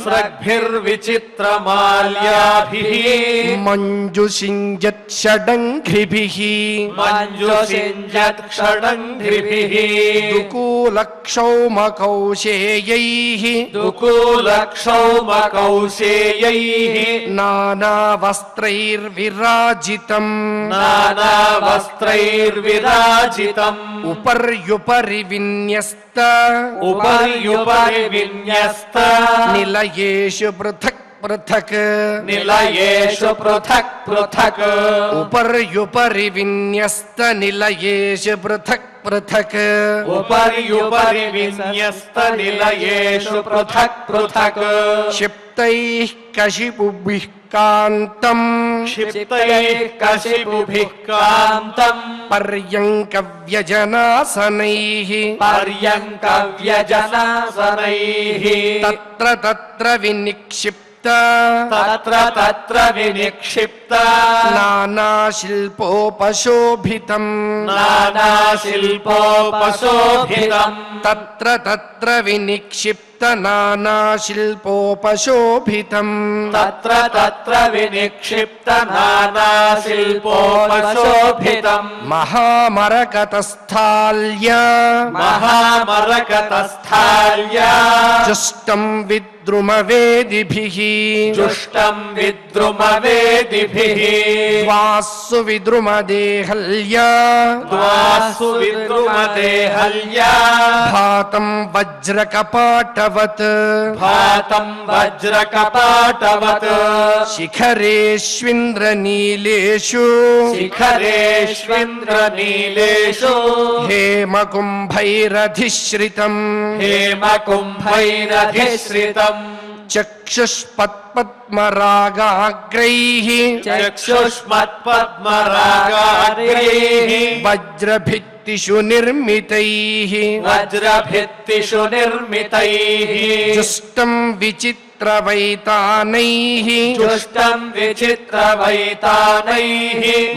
स्रग्भिर्विचित्रमाल्याभिः मञ्जुषिञ्जत्षडङ्घ्रिभिः मञ्जुषिञ्जत्षडङ्घ्रिभिः दुकूलक्षौमकौशेयैः दुकूलक्षौमकौशेयैः नानावस्त्रैर्विराजितम् नानावस्त्रैर्विराजितम् उपर्युपरि विन्यस्त उपर्युपरि विन्यस्त निलयेषु पृथक् पृथक् निलयेषु पृथक् पृथक् उपर्युपरि विन्यस्त निलयेषु पृथक् पृथक् उपर्युपरि विन्यस्त निलयेषु पृथक् पृथक् क्षिप्तैः कशिपुभिः कान्तम् क्षिप्तैः कशिपुभिः कान्तम् पर्यङ्कव्यजनासनैः पर्यङ्कव्यजनासनैः तत्र तत्र विनिक्षिप्त तत्र विनिक्षिप्त नानाशिल्पोपशोभितम् नानाशिल्पोपशोभितम् तत्र तत्र विनिक्षिप्त नानाशिल्पोपशोभितम् तत्र विनिक्षिप्त नानाशिल्पोपशोभितम् महामरकतस्थाल्य महामरकतस्थाल्य जुष्टम् विद्रुमवेदिभिः जुष्टम् विद्रुमवेदिभिः द्वासु विद्रुमदेहल्य द्वासु विद्रुमदेहल्य भातम् वज्रकपाटवत् भातम् वज्रकपाटवत् शिखरेष्विन्द्रनीलेषु शिखरेष्विन्द्रनीलेषु हेमकुम्भैरधिश्रितम् हेमकुम्भैरधिश्रितम् चक्षुष्पत्पद्मरागाग्रैः चक्षुष्मत्पद्मरागाग्रैः वज्रभित्तिषु निर्मितैः वज्रभित्तिषु निर्मितैः जुष्टम् विचित्रवैतानैः जुष्टम् विचित्रवैतानैः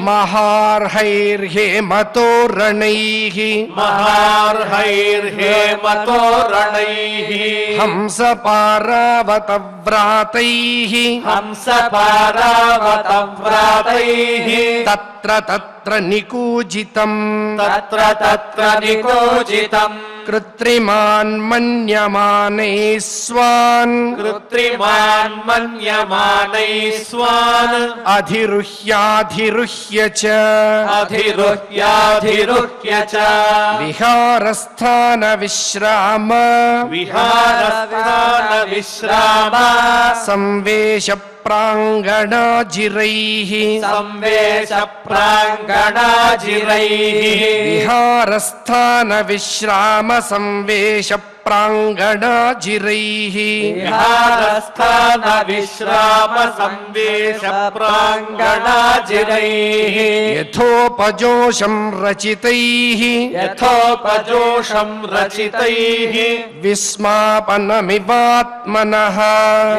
महार्हैर्हेमतोरणैः महार्हैर्हेमतोरणैः हंसपारावतव्रातैः हंसपारावतव्रातैः तत्र तत्र निकूजितम् तत्र निकोजितम् कृत्रिमान् मन्यमानैः स्वान् कृत्रिमान् मन्यमानैः स्वान् अधिरुह्याधिरुह्य च अधिरुह्याधिरुह्य च विहारस्थानविश्राम विहारस्थानविश्राम संवेश प्राङ्गणाजिरैः संवेशप्राङ्गणाजिरैः विहारस्थानविश्राम संवेश प्राङ्गणाजिरैः विहारस्थानविश्राम संवेशप्राङ्गणाजिरैः यथोपजोषं रचितैः यथोपजोषं रचितैः विस्मापनमिवात्मनः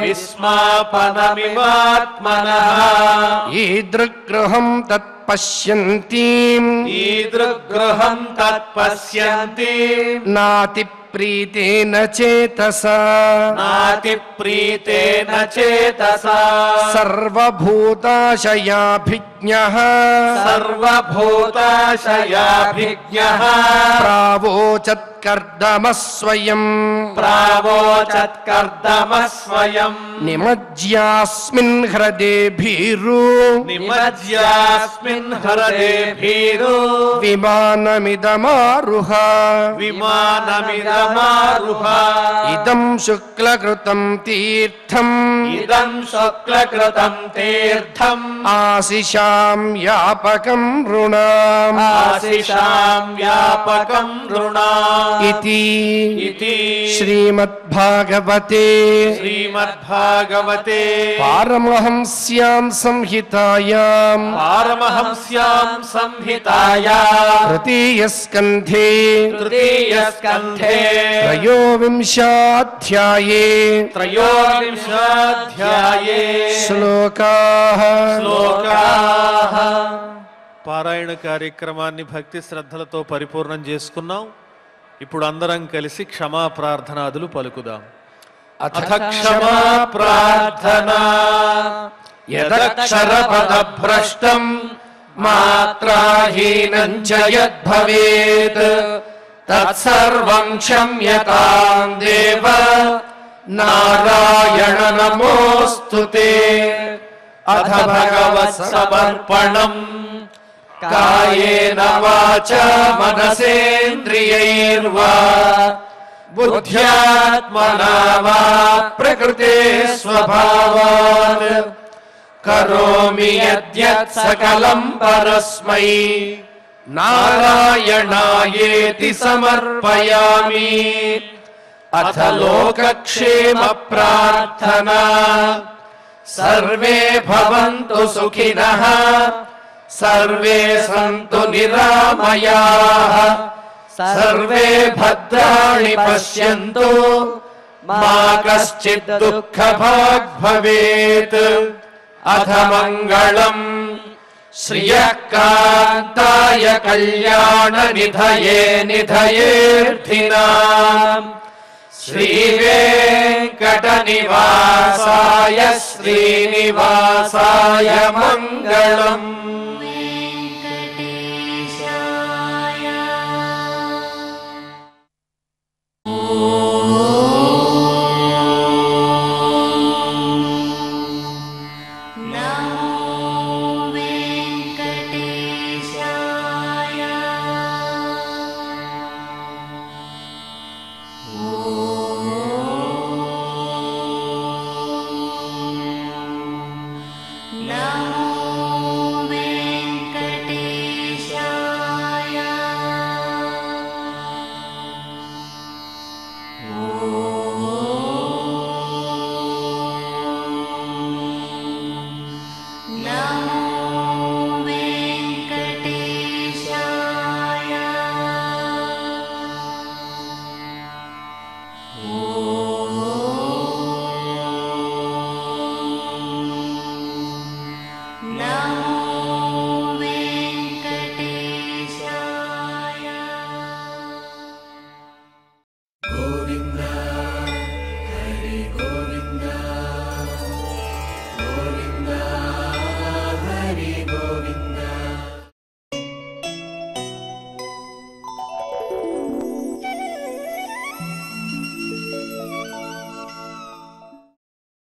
विस्मापनमिवात्मनः ईदृग्गृहं तत्पश्यन्तीम् ईदृग्गृहं तत्पश्यन्ति नातिप्रीतेन चेतसा नातिप्रीतेन चेतसा सर्वभूताशयाभिज्ञः सर्वभूताशयाभिज्ञः प्रावोचत्कर्दमः स्वयम् प्रावोचत्कर्दमः स्वयम् निमज्यास्मिन् हृदे भीरु निमज्यास्मिन् हृदे भीरु विमानमिदमारुह विमानमिदमारुह इदं शुक्लकृतं तीर्थम् इदं शुक्लकृतं तीर्थम् आशिषा ఆశిషాం వ్యాపకం రుణాం ఆశిషాం వ్యాపకం రుణాం ఇతి ఇతి శ్రీమద్భాగవతే శ్రీమద్భాగవతే పారమహంస్యాం సంహితాయాం పారమహంస్యాం సంహితాయాం తృతీయ స్కంధే తృతీయ స్కంధే త్రయోవింశాధ్యాయే త్రయోవింశాధ్యాయే శ్లోకాః శ్లోకాః. పారాయణ కార్యక్రమాన్ని భక్తి శ్రద్ధలతో పరిపూర్ణం చేసుకున్నాం. ఇప్పుడు అందరం కలిసి క్షమా ప్రార్థనాదులు పలుకుదాం. అథ క్షమా ప్రార్థనా యదక్షరపదభ్రష్టం మాత్రాహీనం చ యద్భవేత్ తత్సర్వం క్షమ్యతాం దేవ నారాయణ నమోస్తుతే. అథ భగవత్ సమర్పణం కాయేన వాచా మనసేంద్రియైర్వా బుద్ధ్యాత్మనా వా ప్రకృతే స్వభావాత్ కరోమి యద్యత్ సకలం పరస్మై నారాయణాయేతి సమర్పయామి. అథ లోకక్షేమ ప్రార్థనా సర్వే భవంతు సుఖినః సర్వే సంతు నిరామయాః సర్వే భద్రాణి పశ్యంతు మా కశ్చిత్ దుఃఖభాగ్ భవేత్. అథ మంగళం శ్రియః కాంతాయ కళ్యాణ నిధయే నిధయేర్థినాం శ్రీవేంకటనివాసాయ శ్రీనివాసాయ మంగళం.